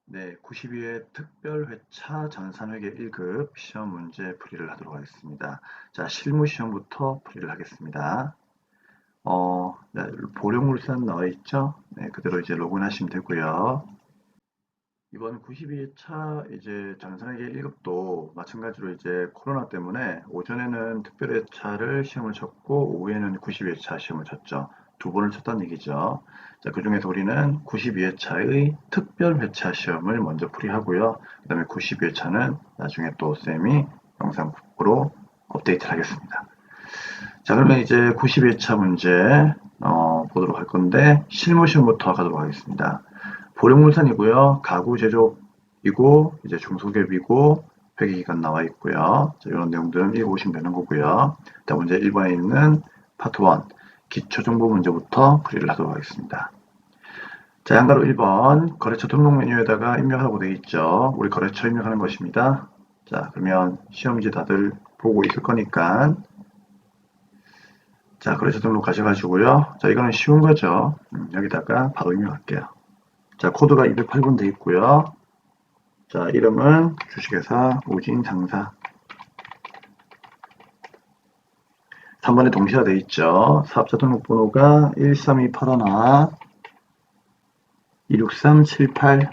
네, 92회 특별회차 전산회계 1급 시험 문제 풀이를 하도록 하겠습니다. 자, 실무 시험부터 풀이를 하겠습니다. 네, 보령물산 나와 있죠? 네, 그대로 이제 로그인 하시면 되고요. 이번 92회차 이제 전산회계 1급도 마찬가지로 이제 코로나 때문에 오전에는 특별회차를 시험을 쳤고 오후에는 92회차 시험을 쳤죠. 두 번을 쳤다는 얘기죠. 자, 그 중에서 우리는 92회차의 특별회차 시험을 먼저 풀이하고요. 그 다음에 92회차는 나중에 또 쌤이 영상으로 업데이트를 하겠습니다. 자, 그러면 이제 92회차 문제 보도록 할 건데 실무 시험부터 가도록 하겠습니다. 보령물산이고요. 가구 제조이고 이제 중소기업이고 회계기간 나와 있고요. 자, 이런 내용들은 읽어보시면 되는 거고요. 자, 문제 1번에 있는 파트 1 기초정보 문제부터 풀이를 하도록 하겠습니다. 자, 양가로 1번 거래처 등록 메뉴에다가 입력하라고 되어 있죠. 우리 거래처 입력하는 것입니다. 자, 그러면 시험지 다들 보고 있을 거니까 자, 거래처 등록 가셔가지고요. 자, 이거는 쉬운 거죠. 여기다가 바로 입력할게요. 자, 코드가 208번 되어 있고요. 자, 이름은 주식회사 우진상사. 3번에 동시가 되어 있죠. 사업자 등록번호가 13281 26378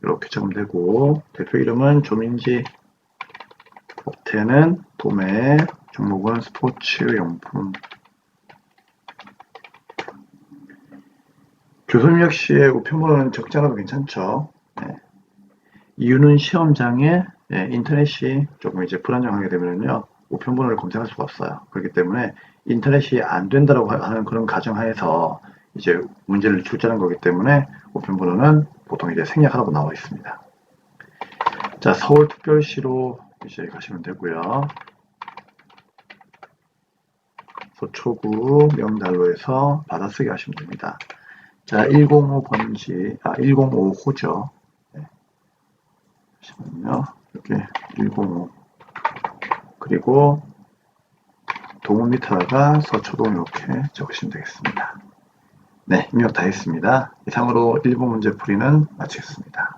이렇게 적으면되고 대표 이름은 조민지, 업태는 도매, 종목은 스포츠용품. 교섭력 시의 우편번호는 적지 않아도 괜찮죠. 네. 이유는 시험장에 인터넷이 조금 이제 불안정하게 되면요 우편번호를 검색할 수가 없어요. 그렇기 때문에 인터넷이 안 된다고 하는 그런 가정하에서 이제 문제를 출제하는 거기 때문에 우편번호는 보통 이제 생략하라고 나와 있습니다. 자, 서울특별시로 이제 가시면 되고요. 서초구 명달로에서 받아쓰기 하시면 됩니다. 자, 105번지, 105호죠. 네. 잠시만요. 이렇게 105. 그리고 동은 밑에다가 서초동 이렇게 적으시면 되겠습니다. 네, 입력 다 했습니다. 이상으로 1번 문제 풀이는 마치겠습니다.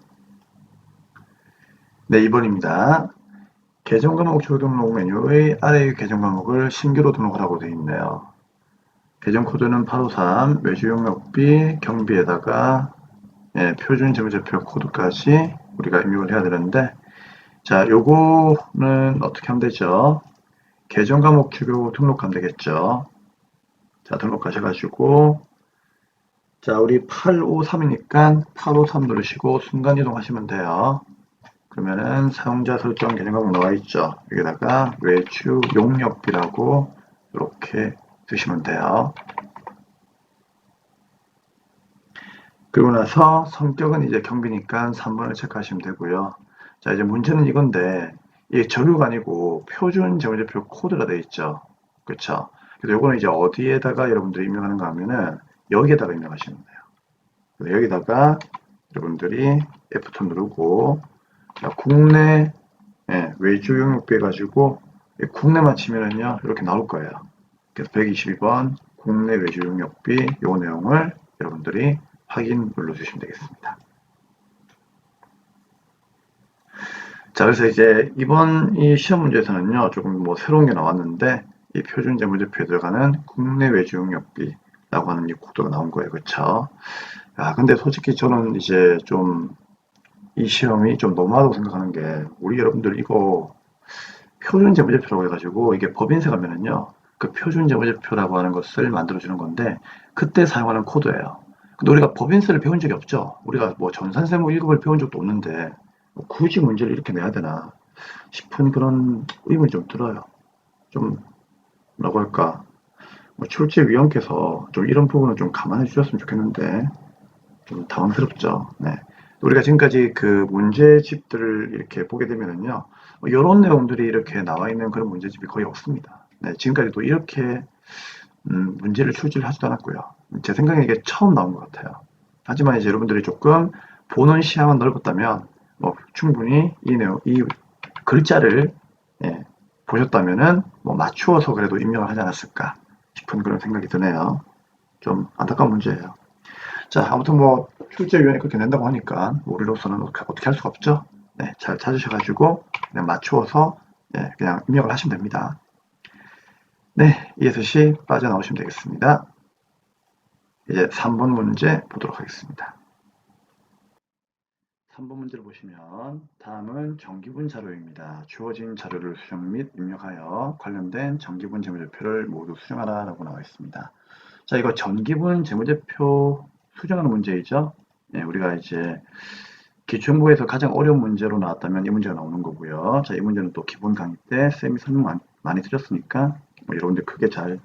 네, 2번입니다. 계정 과목 주등록 메뉴의 아래의 계정 과목을 신규로 등록하라고 되어 있네요. 계정 코드는 853, 외주 용역비, 경비에다가 표준 재무제표 코드까지 우리가 입력을 해야 되는데, 자, 요거는 어떻게 하면 되죠? 계정 과목 주교 등록하면 되겠죠. 자, 등록하셔가지고, 자, 우리 853이니까 853 누르시고 순간 이동하시면 돼요. 그러면은 사용자 설정 계정 과목 나와 있죠. 여기다가 외주 용역비라고 이렇게 쓰시면 돼요. 그리고 나서 성격은 이제 경비니까 3번을 체크하시면 되고요. 자, 이제 문제는 이건데 이게 적유가 아니고 표준 재무제표 코드가 되어 있죠. 그렇죠? 그래서 요거는 이제 어디에다가 여러분들이 입력하는가 하면은 여기에다가 입력하시면 돼요. 그래서 여기다가 여러분들이 F2 누르고 자, 국내 외주 용역비 해가지고 국내만 치면은요 이렇게 나올 거예요. 그래서 122번 국내 외주 용역비 요 내용을 여러분들이 확인 눌러주시면 되겠습니다. 자, 그래서 이제 이번 이 시험 문제에서는요 조금 뭐 새로운 게 나왔는데 이 표준 재무제표에 들어가는 국내 외주 용역비라고 하는 이 코드가 나온 거예요. 그렇죠? 야, 근데 솔직히 저는 이제 좀 이 시험이 좀 너무하다고 생각하는 게 우리 여러분들 이거 표준 재무제표라고 해가지고 이게 법인세 가면은요 그 표준 재무제표라고 하는 것을 만들어주는 건데 그때 사용하는 코드예요. 근데 우리가 법인세를 배운 적이 없죠. 우리가 뭐 전산세무 1급을 배운 적도 없는데 뭐 굳이 문제를 이렇게 내야 되나 싶은 그런 의문이 좀 들어요. 좀 뭐라고 할까 뭐 출제위원께서 좀 이런 부분을 좀 감안해 주셨으면 좋겠는데 좀 당황스럽죠. 네. 우리가 지금까지 그 문제집들을 이렇게 보게 되면은요, 이런 내용들이 이렇게 나와 있는 그런 문제집이 거의 없습니다. 네, 지금까지도 이렇게 문제를 출제를 하지도 않았고요. 제 생각에 이게 처음 나온 것 같아요. 하지만 이제 여러분들이 조금 보는 시야만 넓었다면 뭐 충분히 이 내용, 이 글자를 보셨다면은 뭐 맞추어서 그래도 입력을 하지 않았을까 싶은 그런 생각이 드네요. 좀 안타까운 문제예요. 자, 아무튼 뭐 출제위원회 그렇게 낸다고 하니까 우리로서는 어떻게 할 수가 없죠. 네, 잘 찾으셔가지고 그냥 맞추어서 네, 그냥 입력을 하시면 됩니다. 네, ESC 빠져나오시면 되겠습니다. 이제 3번 문제 보도록 하겠습니다. 3번 문제를 보시면 다음은 정기분 자료입니다. 주어진 자료를 수정 및 입력하여 관련된 정기분 재무제표를 모두 수정하라 라고 나와 있습니다. 자, 이거 전기분 재무제표 수정하는 문제이죠. 네, 우리가 이제 기초정보에서 가장 어려운 문제로 나왔다면 이 문제가 나오는 거고요. 자, 이 문제는 또 기본 강의 때 쌤이 설명 많이 드렸으니까 뭐 여러분들 크게 잘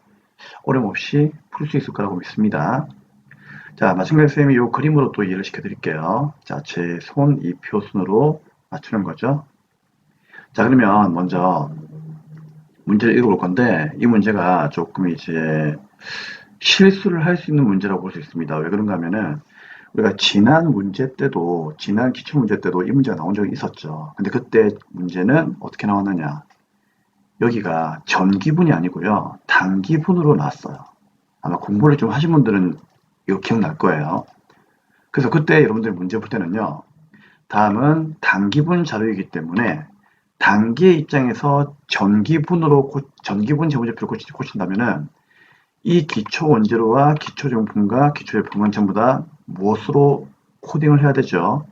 어려움 없이 풀 수 있을 거라고 믿습니다. 자, 마찬가지로 쌤이 이 그림으로 또 이해를 시켜드릴게요. 자, 제 손 이 표순으로 맞추는 거죠. 자, 그러면 먼저 문제를 읽어볼 건데 이 문제가 조금 이제 실수를 할 수 있는 문제라고 볼 수 있습니다. 왜 그런가 하면은 우리가 지난 문제 때도 지난 기출 문제 때도 이 문제가 나온 적이 있었죠. 근데 그때 문제는 어떻게 나왔느냐? 여기가 전기분이 아니고요. 단기분으로 나왔어요. 아마 공부를 좀 하신 분들은 이거 기억날 거예요. 그래서 그때 여러분들 문제 볼 때는요. 다음은 단기분 자료이기 때문에 단기의 입장에서 전기분 재무제표를 고친다면은 이 기초 원재료와 기초 정품과 기초 제품은 전부 다 무엇으로 코딩을 해야 되죠?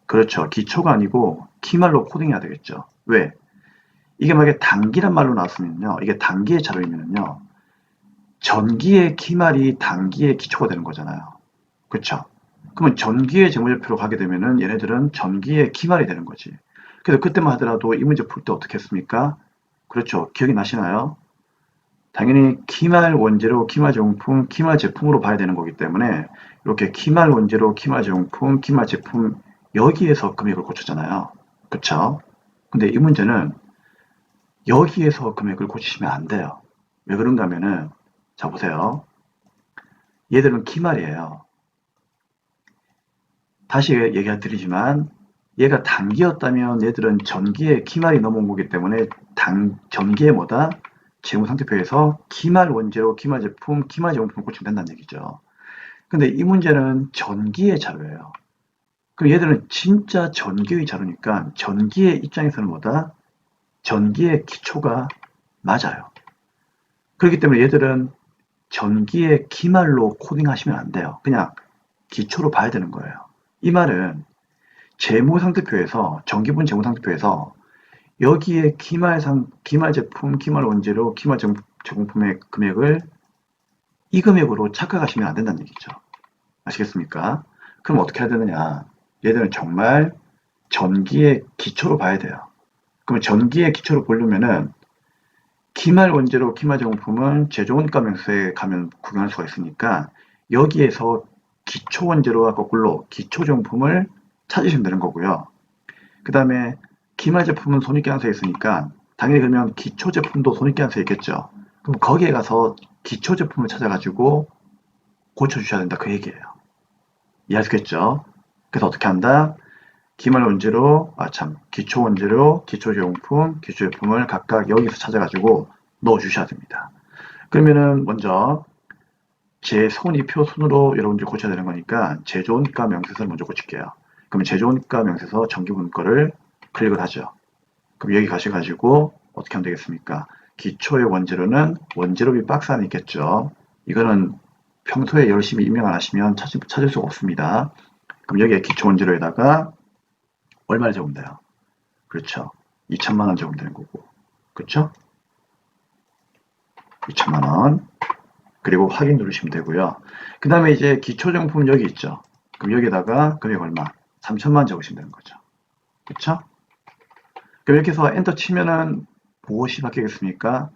그렇죠. 기초가 아니고 키말로 코딩해야 되겠죠. 왜? 이게 만약에 단기란 말로 나왔으면요. 이게 단기의 자료이면요. 전기의 키말이 단기의 기초가 되는 거잖아요. 그렇죠. 그러면 전기의 재무제표로 가게 되면은 얘네들은 전기의 키말이 되는 거지. 그래서 그때만 하더라도 이 문제 풀 때 어떻게 했습니까? 그렇죠. 기억이 나시나요? 당연히 키말 원재료, 키말 제공품, 키말 제품으로 봐야 되는 거기 때문에 이렇게 키말 원재료, 키말 제공품, 키말 제품 여기에서 금액을 고쳤잖아요. 그쵸? 근데 이 문제는 여기에서 금액을 고치시면 안 돼요. 왜 그런가 하면은 자 보세요. 얘들은 키말이에요. 다시 얘기 드리지만 얘가 단기였다면 얘들은 전기에 키말이 넘어온 거기 때문에 전기에 뭐다? 재무상태표에서 기말 원재료, 기말 제품, 기말 제공품을 고치면 된다는 얘기죠. 근데 이 문제는 전기의 자료예요. 그럼 얘들은 진짜 전기의 자료니까 전기의 입장에서는 뭐다? 전기의 기초가 맞아요. 그렇기 때문에 얘들은 전기의 기말로 코딩하시면 안 돼요. 그냥 기초로 봐야 되는 거예요. 이 말은 재무상태표에서 전기분 재무상태표에서 여기에 기말 제품, 기말 원재료, 기말 제공품의 금액을 이 금액으로 착각하시면 안 된다는 얘기죠. 아시겠습니까? 그럼 어떻게 해야 되느냐? 얘들은 정말 전기의 기초로 봐야 돼요. 그럼 전기의 기초로 보려면은 기말 원재료, 기말 제공품은 제조원가 명세에 가면 구경할 수가 있으니까 여기에서 기초 원재료와 거꾸로 기초 제공품을 찾으시면 되는 거고요. 그 다음에 기말 제품은 손익계산서에 있으니까 당연히 그러면 기초 제품도 손익계산서에 있겠죠. 그럼 거기에 가서 기초 제품을 찾아가지고 고쳐주셔야 된다 그 얘기예요. 이해하시겠죠? 그래서 어떻게 한다? 기말 원재료, 기초 원재료, 기초 제공품, 기초 제품을 각각 여기서 찾아가지고 넣어주셔야 됩니다. 그러면은 먼저 제 손이표 순으로 여러분들이 고쳐야 되는 거니까 제조원가 명세서를 먼저 고칠게요. 그러면 제조원가 명세서 정기분 거를 클릭을 하죠. 그럼 여기 가셔가지고 어떻게 하면 되겠습니까? 기초의 원재료는 원재료비 박스 안에 있겠죠. 이거는 평소에 열심히 입력 안 하시면 찾을 수가 없습니다. 그럼 여기에 기초 원재료에다가 얼마를 적으면 돼요? 그렇죠. 2천만 원 적으면 되는 거고. 그렇죠? 2천만 원. 그리고 확인 누르시면 되고요. 그 다음에 이제 기초정품 여기 있죠. 그럼 여기다가 금액 얼마? 3천만 원 적으시면 되는 거죠. 그렇죠? 그럼 이렇게 해서 엔터 치면은 무엇이 바뀌겠습니까?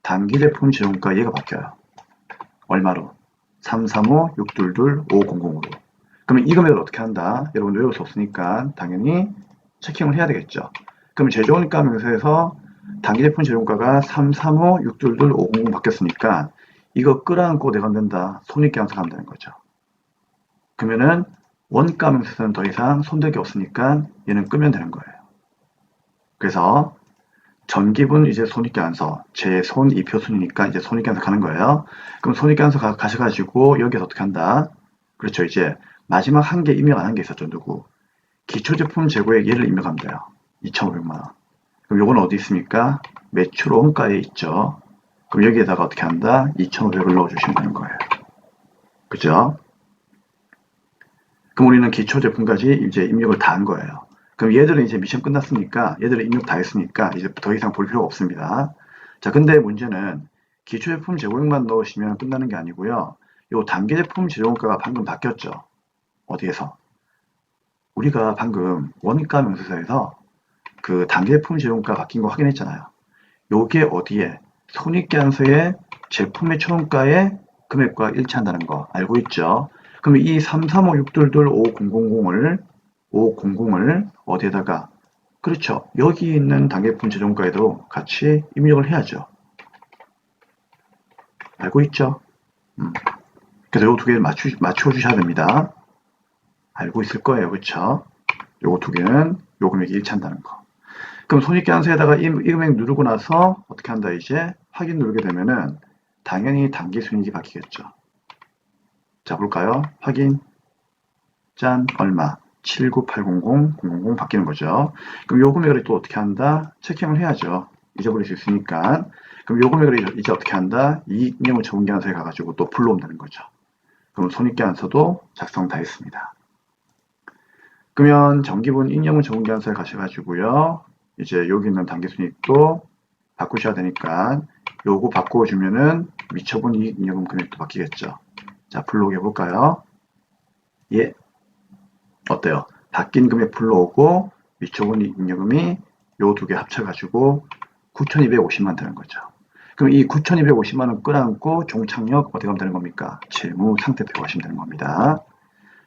단기 제품 지원가 얘가 바뀌어요. 얼마로? 335-622-500으로. 그러면 이 금액을 어떻게 한다? 여러분 외울 수 없으니까 당연히 체킹을 해야 되겠죠. 그럼 제조원가 명세에서 단기 제품 제조원가가 335-622-500 바뀌었으니까 이거 끌어안고 내가 된다. 손익계산서 가면 되는 거죠. 그러면은 원가 명세서는 더 이상 손댈 게 없으니까 얘는 끄면 되는 거예요. 그래서 전기분 이제 손익계산서 제 손 이표순이니까 이제 손익계산서 가는 거예요. 그럼 손익계산서 가셔가지고 여기서 어떻게 한다? 그렇죠. 이제 마지막 한 개 입력 안 한 게 있었죠. 누구? 기초제품 재고액 얘를 입력하면 돼요. 2,500만 원. 그럼 요건 어디 있습니까? 매출 원가에 있죠. 그럼 여기에다가 어떻게 한다? 2,500을 넣어주시면 되는 거예요. 그죠? 그럼 우리는 기초제품까지 이제 입력을 다 한 거예요. 그럼 얘들은 이제 미션 끝났으니까, 얘들은 입력 다 했으니까, 이제 더 이상 볼 필요가 없습니다. 자, 근데 문제는 기초제품 재고액만 넣으시면 끝나는 게 아니고요. 요 단계제품 재료원가가 방금 바뀌었죠. 어디에서? 우리가 방금 원가 명세서에서 그 단계제품 재료원가 바뀐 거 확인했잖아요. 요게 어디에? 손익계산서의 제품의 초원가의 금액과 일치한다는 거 알고 있죠? 그럼 이 33562225000을 어디에다가 그렇죠. 여기 있는 단계품 재정가에도 같이 입력을 해야죠. 알고 있죠? 그래서 요 두 개를 맞춰 주셔야 됩니다. 알고 있을 거예요. 그렇죠? 요거 두 개는 요 금액이 일치한다는 거. 그럼 손익계산서에다가 이 금액 누르고 나서 어떻게 한다 이제 확인 누르게 되면은 당연히 단기순이익이 바뀌겠죠. 자 볼까요? 확인 짠 얼마 79800 바뀌는 거죠. 그럼 요 금액을 또 어떻게 한다? 체킹을 해야죠. 잊어버릴 수 있으니까. 그럼 요 금액을 이제 어떻게 한다? 이익잉여물 처분계산서에 가가지고 또 불러온다는 거죠. 그럼 손익계산서도 작성 다 했습니다. 그러면 정기분 잉여물 처분계산서에 가셔가지고요. 이제 여기 있는 단기순이익도 바꾸셔야 되니까 요거 바꿔주면은 미처분 이익잉여금 금액도 바뀌겠죠. 자, 불러오게 볼까요? 예. 어때요? 바뀐 금액 불러오고 미처분 이익잉여금이 요 두 개 합쳐가지고 9,250만 되는 거죠. 그럼 이 9,250만 원 끌어안고 종착역 어디 가면 되는 겁니까? 재무상태표 가시면 되는 겁니다.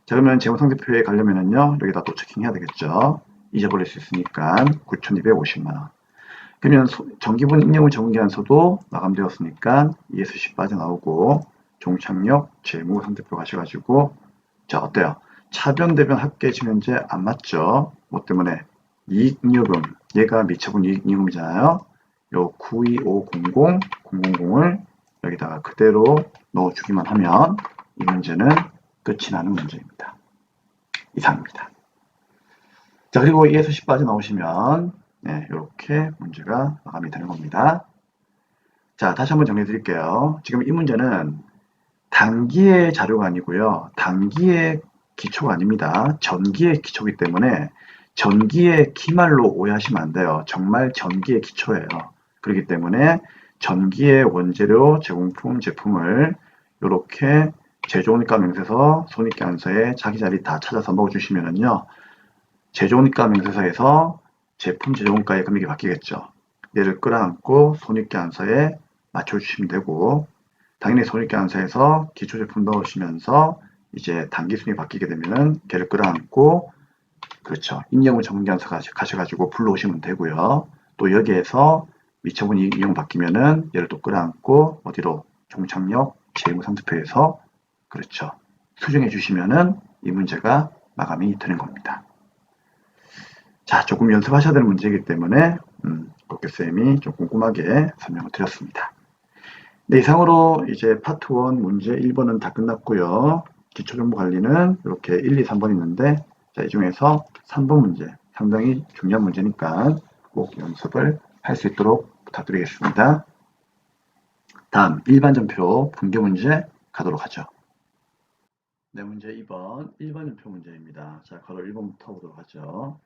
자, 그러면 재무상태표에 가려면은요, 여기다 또 체킹해야 되겠죠. 잊어버릴 수 있으니까 9,250만 원. 그러면 정기분 잉여물 처분계산서도 마감되었으니까 ESC 빠져나오고 종착역 재무상태표 가셔가지고 자 어때요? 차변 대변 합계 지면제 안 맞죠? 뭐 때문에 이익잉여금 얘가 미처분 이익잉여금이잖아요. 요 92500000을 여기다가 그대로 넣어주기만 하면 이 문제는 끝이 나는 문제입니다. 이상입니다. 자 그리고 ESC 빠져나오시면 네, 이렇게 문제가 마감이 되는 겁니다. 자 다시 한번 정리해 드릴게요. 지금 이 문제는 단기의 자료가 아니고요. 단기의 기초가 아닙니다. 전기의 기초이기 때문에 전기의 기말로 오해하시면 안 돼요. 정말 전기의 기초예요. 그렇기 때문에 전기의 원재료, 제공품, 제품을 이렇게 제조원가 명세서, 손익계산서에 자기 자리 다 찾아서 넣어주시면은요. 제조원가 명세서에서 제품 제조원가의 금액이 바뀌겠죠. 얘를 끌어안고 손익계산서에 맞춰주시면 되고 당연히 손익계산서에서 기초제품 넣으시면서 이제 단기순이 바뀌게 되면은 걔를 끌어안고 그렇죠. 잉여물 전문계산서 가셔가지고 불러오시면 되고요. 또 여기에서 미처분 이익잉여금 바뀌면은 얘를 또 끌어안고 어디로 종착역 재무상태표에서 그렇죠. 수정해 주시면은 이 문제가 마감이 되는 겁니다. 자, 조금 연습하셔야 되는 문제이기 때문에 국교쌤이 좀 꼼꼼하게 설명을 드렸습니다. 네, 이상으로 이제 파트 1 문제 1번은 다 끝났고요. 기초정보관리는 이렇게 1, 2, 3번 있는데 자, 이 중에서 3번 문제 상당히 중요한 문제니까 꼭 연습을 할 수 있도록 부탁드리겠습니다. 다음 일반전표 분교 문제 가도록 하죠. 네, 문제 2번 1번 전표 문제입니다. 자, 바로 1번부터 보도록 하죠.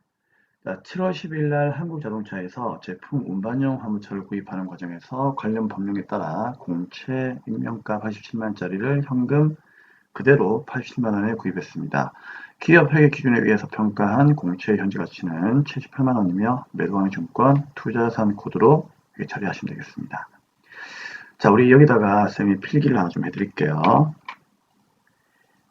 자, 7월 10일 날 한국자동차에서 제품 운반용 화물차를 구입하는 과정에서 관련 법령에 따라 공채 임명가 87만원짜리를 현금 그대로 87만 원에 구입했습니다. 기업 회계 기준에 의해서 평가한 공채의 현재 가치는 78만 원이며 매도하는 증권 투자산 코드로 회계 처리하시면 되겠습니다. 자, 우리 여기다가 쌤이 필기를 하나 좀 해드릴게요.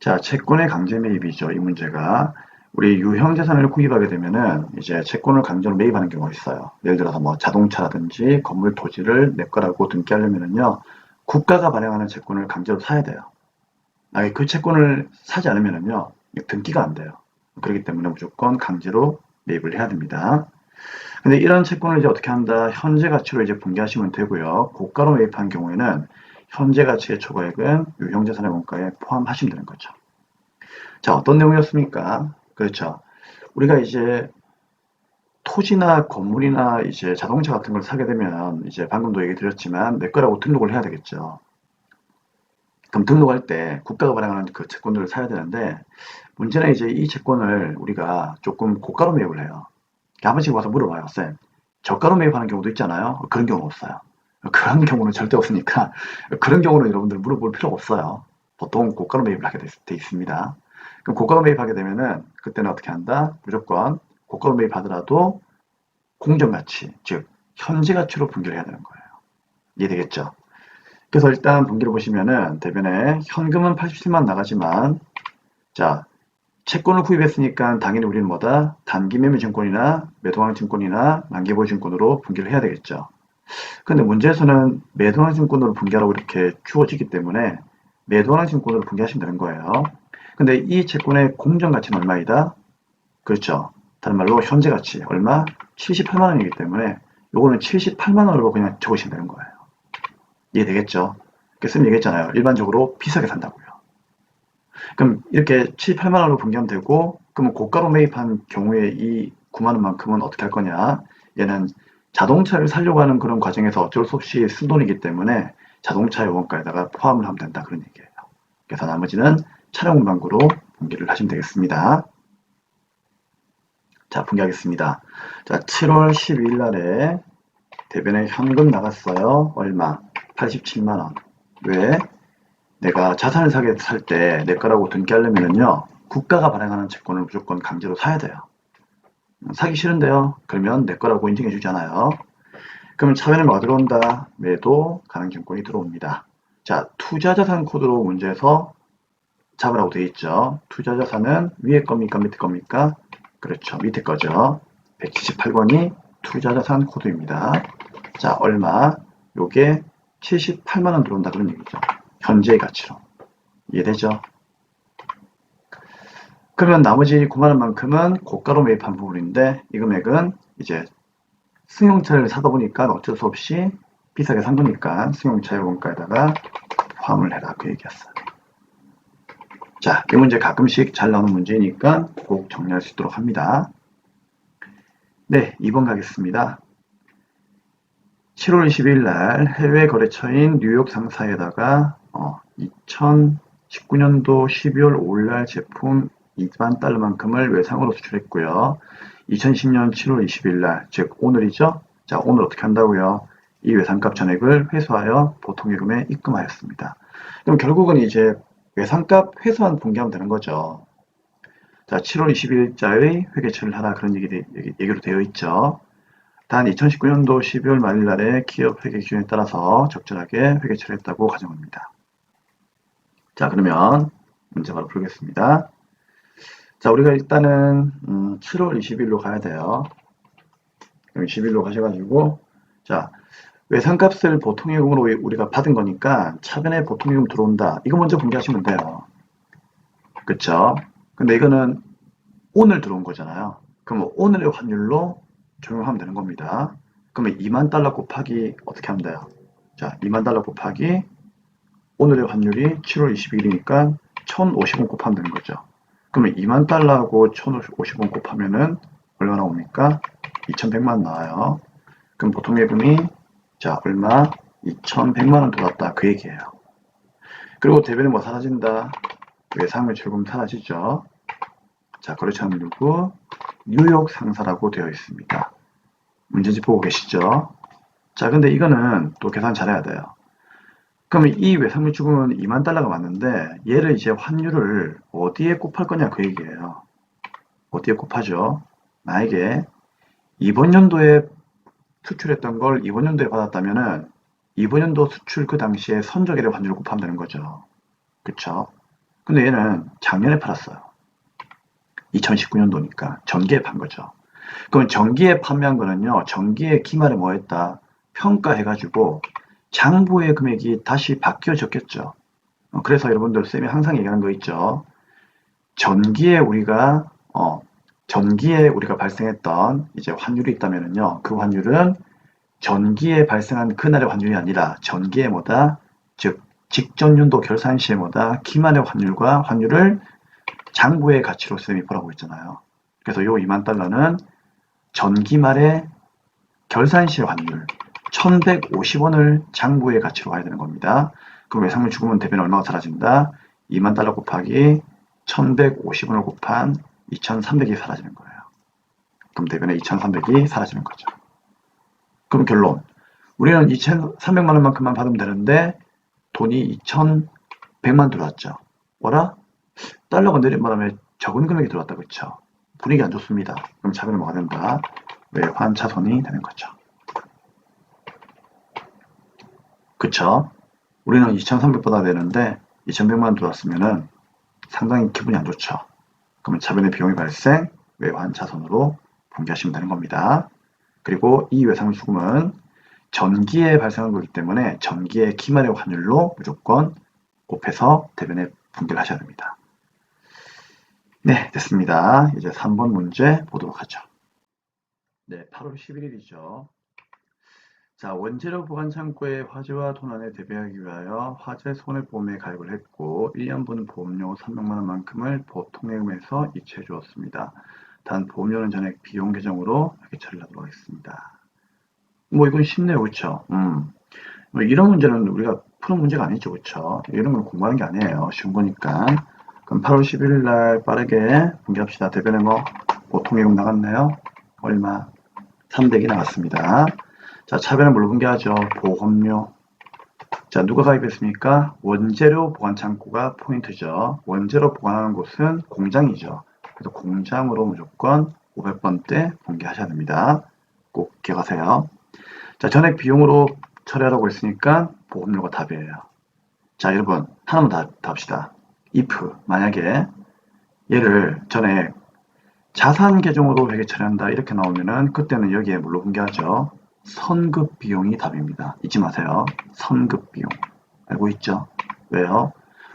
자, 채권의 강제 매입이죠. 이 문제가. 우리 유형 자산을 구입하게 되면은 이제 채권을 강제로 매입하는 경우가 있어요. 예를 들어서 뭐 자동차라든지 건물 토지를 내 거라고 등기하려면은요, 국가가 발행하는 채권을 강제로 사야 돼요. 만약에 그 채권을 사지 않으면은요, 등기가 안 돼요. 그렇기 때문에 무조건 강제로 매입을 해야 됩니다. 근데 이런 채권을 이제 어떻게 한다? 현재 가치로 이제 분기하시면 되고요. 고가로 매입한 경우에는 현재 가치의 초과액은 유형 자산의 원가에 포함하시면 되는 거죠. 자, 어떤 내용이었습니까? 그렇죠. 우리가 이제 토지나 건물이나 이제 자동차 같은 걸 사게 되면 이제 방금도 얘기 드렸지만 내 거라고 등록을 해야 되겠죠. 그럼 등록할 때 국가가 발행하는 그 채권들을 사야 되는데 문제는 이제 이 채권을 우리가 조금 고가로 매입을 해요. 한 번씩 와서 물어봐요. 쌤, 저가로 매입하는 경우도 있잖아요. 그런 경우는 없어요. 그런 경우는 절대 없으니까 그런 경우는 여러분들 물어볼 필요가 없어요. 보통 고가로 매입을 하게 돼 있습니다. 그럼 고가로 매입하게 되면은 그때는 어떻게 한다? 무조건 고가로 매입하더라도 공정가치, 즉 현재 가치로 분기를 해야 되는 거예요. 이해되겠죠? 그래서 일단 분기를 보시면은 대변에 현금은 87만 나가지만 자 채권을 구입했으니까 당연히 우리는 뭐다? 단기 매매 증권이나 매도하는 증권이나 만기 보유 증권으로 분기를 해야 되겠죠. 근데 문제에서는 매도하는 증권으로 분기하라고 이렇게 주어지기 때문에 매도하는 증권으로 분기하시면 되는 거예요. 근데 이 채권의 공정 가치는 얼마이다? 그렇죠. 다른 말로 현재 가치 얼마? 78만 원이기 때문에 요거는 78만 원으로 그냥 적으시면 되는 거예요. 이해되겠죠? 쌤이 얘기했잖아요. 일반적으로 비싸게 산다고요. 그럼 이렇게 7, 8만 원으로 분기하면 되고 그러면 고가로 매입한 경우에 이 9만 원만큼은 어떻게 할 거냐? 얘는 자동차를 사려고 하는 그런 과정에서 어쩔 수 없이 쓴 돈이기 때문에 자동차의 원가에다가 포함을 하면 된다 그런 얘기예요. 그래서 나머지는 차량 운반구로 분기를 하시면 되겠습니다. 자, 분기하겠습니다. 자, 7월 12일 날에 대변에 현금 나갔어요. 얼마? 87만 원. 왜? 내가 자산을 살 때 내 거라고 등기하려면요. 국가가 발행하는 채권을 무조건 강제로 사야 돼요. 사기 싫은데요. 그러면 내 거라고 인정해 주잖아요. 그러면 차변에 뭐가 들어온다? 매도 가능증권이 들어옵니다. 자, 투자자산 코드로 문제에서 잡으라고 되어 있죠. 투자자산은 위에 겁니까? 밑에 겁니까? 그렇죠. 밑에 거죠. 178번이 투자자산 코드입니다. 자, 얼마? 요게 78만 원 들어온다 그런 얘기죠. 현재의 가치로. 이해되죠? 그러면 나머지 9만 원만큼은 고가로 매입한 부분인데 이 금액은 이제 승용차를 사다 보니까 어쩔 수 없이 비싸게 산 거니까 승용차의 원가에다가 포함을 해라 그 얘기였어요. 자, 이 문제 가끔씩 잘 나오는 문제니까 꼭 정리할 수 있도록 합니다. 네, 2번 가겠습니다. 7월 20일 날 해외 거래처인 뉴욕 상사에다가 2019년도 12월 5일 날 제품 2만 달러만큼을 외상으로 수출했고요. 2010년 7월 20일 날, 즉 오늘이죠. 자, 오늘 어떻게 한다고요? 이 외상값 전액을 회수하여 보통예금에 입금하였습니다. 그럼 결국은 이제 외상값 회수한 분기하면 되는 거죠. 자, 7월 20일자의 회계처리를 하라 그런 얘기로 되어 있죠. 단 2019년도 12월 말일 날에 기업 회계 기준에 따라서 적절하게 회계 처리했다고 가정합니다. 자, 그러면 문제 바로 풀겠습니다. 자, 우리가 일단은 7월 20일로 가야 돼요. 20일로 가셔가지고 자, 외상값을 보통예금으로 우리가 받은 거니까 차변에 보통예금 들어온다. 이거 먼저 분기하시면 돼요. 그쵸? 근데 이거는 오늘 들어온 거잖아요. 그럼 오늘의 환율로 적용하면 되는 겁니다. 그러면 2만 달러 곱하기 어떻게 하면 돼요? 자, 2만 달러 곱하기 오늘의 환율이 7월 20일이니까 1050원 곱하면 되는 거죠. 그러면 2만 달러하고 1050원 곱하면은 얼마 나옵니까? 2100만 나와요. 그럼 보통 예금이 자, 얼마? 2100만 원 들어왔다. 그 얘기예요. 그리고 대변에 뭐 사라진다? 외상의 출금 사라지죠. 자, 거래처 누르고 뉴욕 상사라고 되어 있습니다. 문제집 보고 계시죠? 자, 근데 이거는 또 계산 잘해야 돼요. 그러면 이 외상물 추금은 2만 달러가 맞는데 얘를 이제 환율을 어디에 곱할 거냐 그 얘기예요. 어디에 곱하죠? 만약에 이번 연도에 수출했던 걸 이번 연도에 받았다면은 이번 연도 수출 그 당시에 선적일의 환율을 곱하면 되는 거죠. 그쵸? 근데 얘는 작년에 팔았어요. 2019년도니까 전기에 판 거죠. 그럼 전기에 판매한 거는요. 전기에 기말에 뭐 했다? 평가해가지고 장부의 금액이 다시 바뀌어졌겠죠. 그래서 여러분들 쌤이 항상 얘기하는 거 있죠. 전기에 우리가 발생했던 이제 환율이 있다면은요. 그 환율은 전기에 발생한 그날의 환율이 아니라 전기에 뭐다? 즉 직전 연도 결산 시에 뭐다? 기말의 환율과 환율을 장부의 가치로 쌤이 보라고 했잖아요. 그래서 요 2만 달러는 전기 말의 결산실 환율 1150원을 장부의 가치로 봐야 되는 겁니다. 그럼 외상물 죽으면 대변에 얼마가 사라진다? 2만 달러 곱하기 1150원을 곱한 2300이 사라지는 거예요. 그럼 대변에 2300이 사라지는 거죠. 그럼 결론. 우리는 2300만 원만큼만 받으면 되는데 돈이 2100만 들어왔죠. 뭐라? 달러가 내린 바람에 적은 금액이 들어왔다. 그렇죠? 분위기 안 좋습니다. 그럼 차변은 뭐가 된다? 외환차손이 되는 거죠. 그쵸? 우리는 2300 받아야 되는데 2100만 들어왔으면은 상당히 기분이 안 좋죠. 그러면 차변의 비용이 발생, 외환차손으로 분기하시면 되는 겁니다. 그리고 이 외상수금은 전기에 발생한 거기 때문에 전기의 기말의 환율로 무조건 곱해서 대변에 분기를 하셔야 됩니다. 네, 됐습니다. 이제 3번 문제 보도록 하죠. 네, 8월 11일이죠. 자, 원재료 보관 창고에 화재와 도난에 대비하기 위하여 화재 손해보험에 가입을 했고 1년분 보험료 300만 원만큼을 보통예금에서 이체해 주었습니다. 단 보험료는 전액 비용 계정으로 이렇게 처리를 하도록 하겠습니다. 뭐 이건 쉽네요, 그렇죠? 뭐 이런 문제는 우리가 푸는 문제가 아니죠, 그렇죠? 이런 건 공부하는 게 아니에요. 쉬운 거니까. 그럼 8월 11일 날 빠르게 분기합시다. 대변에 뭐 보통예금 나갔네요. 얼마? 300이 나갔습니다. 자, 차변은 뭘로 분기하죠? 보험료. 자, 누가 가입했습니까? 원재료 보관 창고가 포인트죠. 원재료 보관하는 곳은 공장이죠. 그래서 공장으로 무조건 500번대 분기하셔야 됩니다. 꼭 기억하세요. 자, 전액 비용으로 처리하라고 했으니까 보험료가 답이에요. 자, 여러분 하나만 더 합시다. if 만약에 얘를 전액 자산 계정으로 회계 처리한다 이렇게 나오면은 그때는 여기에 뭘로 분기하죠? 선급 비용이 답입니다. 잊지 마세요. 선급 비용. 알고 있죠? 왜요?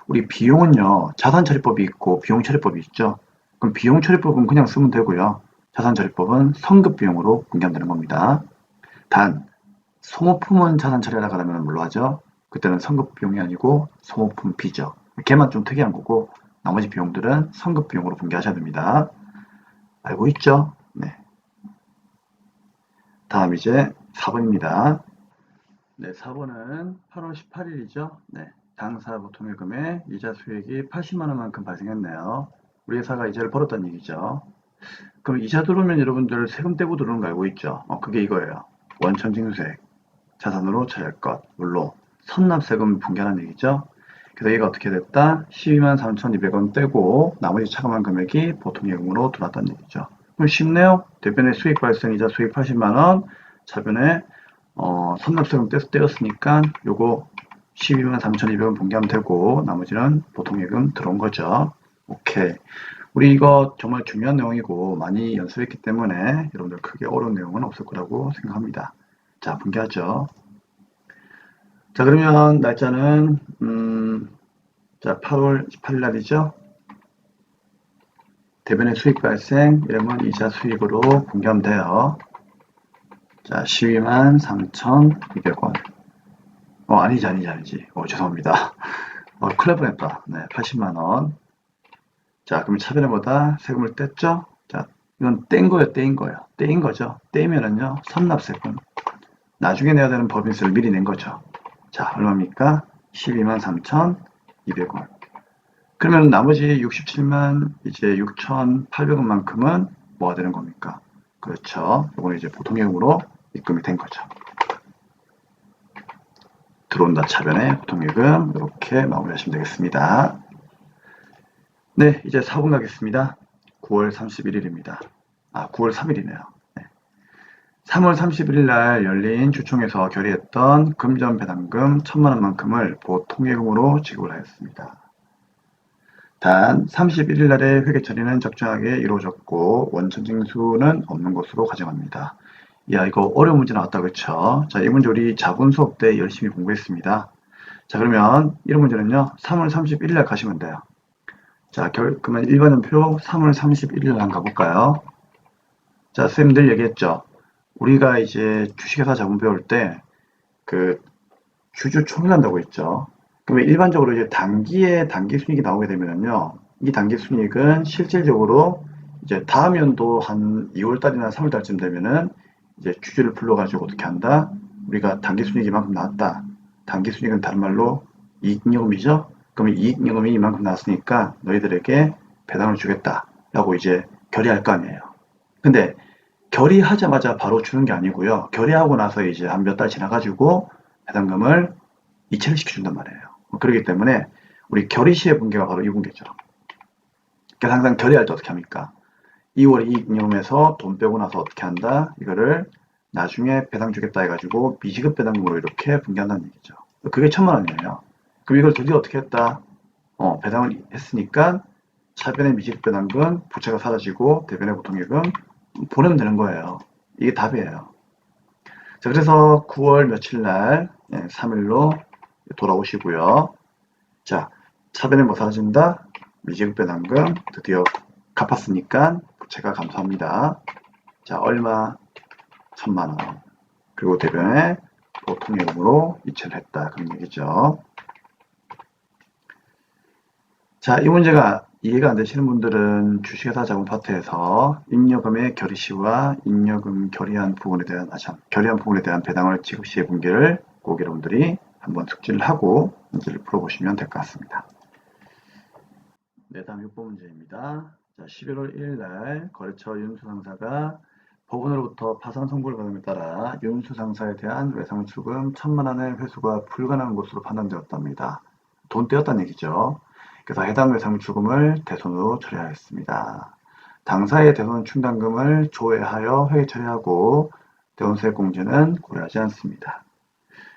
우리 비용은요, 자산 처리법이 있고 비용 처리법이 있죠? 그럼 비용 처리법은 그냥 쓰면 되고요. 자산 처리법은 선급 비용으로 분기한다는 겁니다. 단, 소모품은 자산 처리하려고 하면 뭘로 하죠? 그때는 선급 비용이 아니고 소모품 B죠. 걔만 좀 특이한 거고, 나머지 비용들은 선급 비용으로 분기하셔야 됩니다. 알고 있죠? 네. 다음 이제 4번입니다. 네, 4번은 8월 18일이죠. 네, 당사 보통예금의 이자 수익이 80만 원만큼 발생했네요. 우리 회사가 이자를 벌었다는 얘기죠. 그럼 이자 들어오면 여러분들 세금 떼고 들어오는 거 알고 있죠? 그게 이거예요. 원천징수액, 자산으로 처리할 것, 물로 선납세금 분기하는 얘기죠. 그래서 얘가 어떻게 됐다? 12만 3,200원 떼고 나머지 차감한 금액이 보통예금으로 들어왔다는 얘기죠. 그럼 쉽네요. 대변에 수익 발생 이자 수익 80만 원, 차변에 선납세금 떼었으니까 요거 12만 3,200원 분기하면 되고 나머지는 보통예금 들어온 거죠. 오케이. 우리 이거 정말 중요한 내용이고 많이 연습했기 때문에 여러분들 크게 어려운 내용은 없을 거라고 생각합니다. 자, 분기하죠. 자, 그러면 날짜는 자, 8월 18일 날이죠. 대변의 수익 발생 이러면 이자 수익으로 분기하면 돼요. 자, 12만 3,200원. 아니지. 죄송합니다. 큰일 날 뻔했다. 네, 80만원. 자, 그럼 차변에보다 세금을 뗐죠? 자, 이건 뗀 거예요, 떼인 거죠. 떼면은요, 선납세금. 나중에 내야 되는 법인세를 미리 낸 거죠. 자, 얼마입니까? 12만 3,200원. 그러면 나머지 67만 이제 6,800원만큼은 뭐가 되는 겁니까? 그렇죠. 이거는 이제 보통예금으로 입금이 된 거죠. 들어온다 차변에 보통예금 이렇게 마무리하시면 되겠습니다. 네, 이제 4번 가겠습니다. 9월 31일입니다. 9월 3일이네요. 네. 3월 31일 날 열린 주총에서 결의했던 금전 배당금 1,000만 원만큼을 보통예금으로 지급을 하였습니다. 단 31일 날의 회계 처리는 적정하게 이루어졌고 원천징수는 없는 것으로 가정합니다. 야, 이거 어려운 문제 나왔다, 그쵸? 자, 이 문제 우리 자본 수업 때 열심히 공부했습니다. 자, 그러면 이런 문제는요, 3월 31일 날 가시면 돼요. 자, 그러면 일반연표 3월 31일 날 한번 가볼까요? 자, 선생님 늘 얘기했죠. 우리가 이제 주식회사 자본 배울 때, 주주 총일한다고 했죠. 그러면 일반적으로 이제 단기 순이익이 나오게 되면요, 이 당기순이익은 실질적으로 이제 다음 연도 한 2월달이나 3월달쯤 되면은 이제 주주를 불러가지고 어떻게 한다? 우리가 당기순이익이 이만큼 나왔다. 당기순이익은 다른 말로 이익잉여금이죠. 그러면 이익잉여금이 이만큼 나왔으니까 너희들에게 배당을 주겠다. 라고 이제 결의할 거 아니에요. 근데 결의하자마자 바로 주는 게 아니고요. 결의하고 나서 이제 한 몇 달 지나가지고 배당금을 이체를 시켜준단 말이에요. 그렇기 때문에 우리 결의 시의 분계가 바로 이 분계죠. 그래서 항상 결의할 때 어떻게 합니까? 2월 이익잉여금에서 돈 빼고 나서 어떻게 한다? 이거를 나중에 배당 주겠다 해가지고 미지급 배당금으로 이렇게 분개한다는 얘기죠. 그게 1,000만 원이에요. 그럼 이걸 드디어 어떻게 했다? 배당을 했으니까 차변의 미지급 배당금, 부채가 사라지고 대변의 보통예금 보내면 되는 거예요. 이게 답이에요. 자, 그래서 9월 며칠 날 3일로 돌아오시고요. 자, 차변에 뭐 사라진다? 미지급 배당금 드디어 갚았으니까 부채가 감소합니다. 자, 얼마? 1,000만 원. 그리고 대변에 보통예금으로 이체를 했다. 그런 얘기죠. 자, 이 문제가 이해가 안 되시는 분들은 주식회사 자본 파트에서 잉여금의 결의시와 잉여금 결의한 부분에 대한 결의한 부분에 대한 배당을 지급 시의 분계를 꼭 여러분들이 한번 숙지를 하고 문제를 풀어보시면 될 것 같습니다. 네, 다음 6번 문제입니다. 자, 11월 1일 날 거래처 윤수상사가 법원으로부터 파산 선고를 받음에 따라 윤수상사에 대한 외상출금 1,000만 원의 회수가 불가능한 것으로 판단되었답니다. 돈 떼었다는 얘기죠. 그래서 해당 외상출금을 대손으로 처리하였습니다. 당사의 대손 충당금을 조회하여 회계 처리하고 대손세액 공제는 고려하지 않습니다.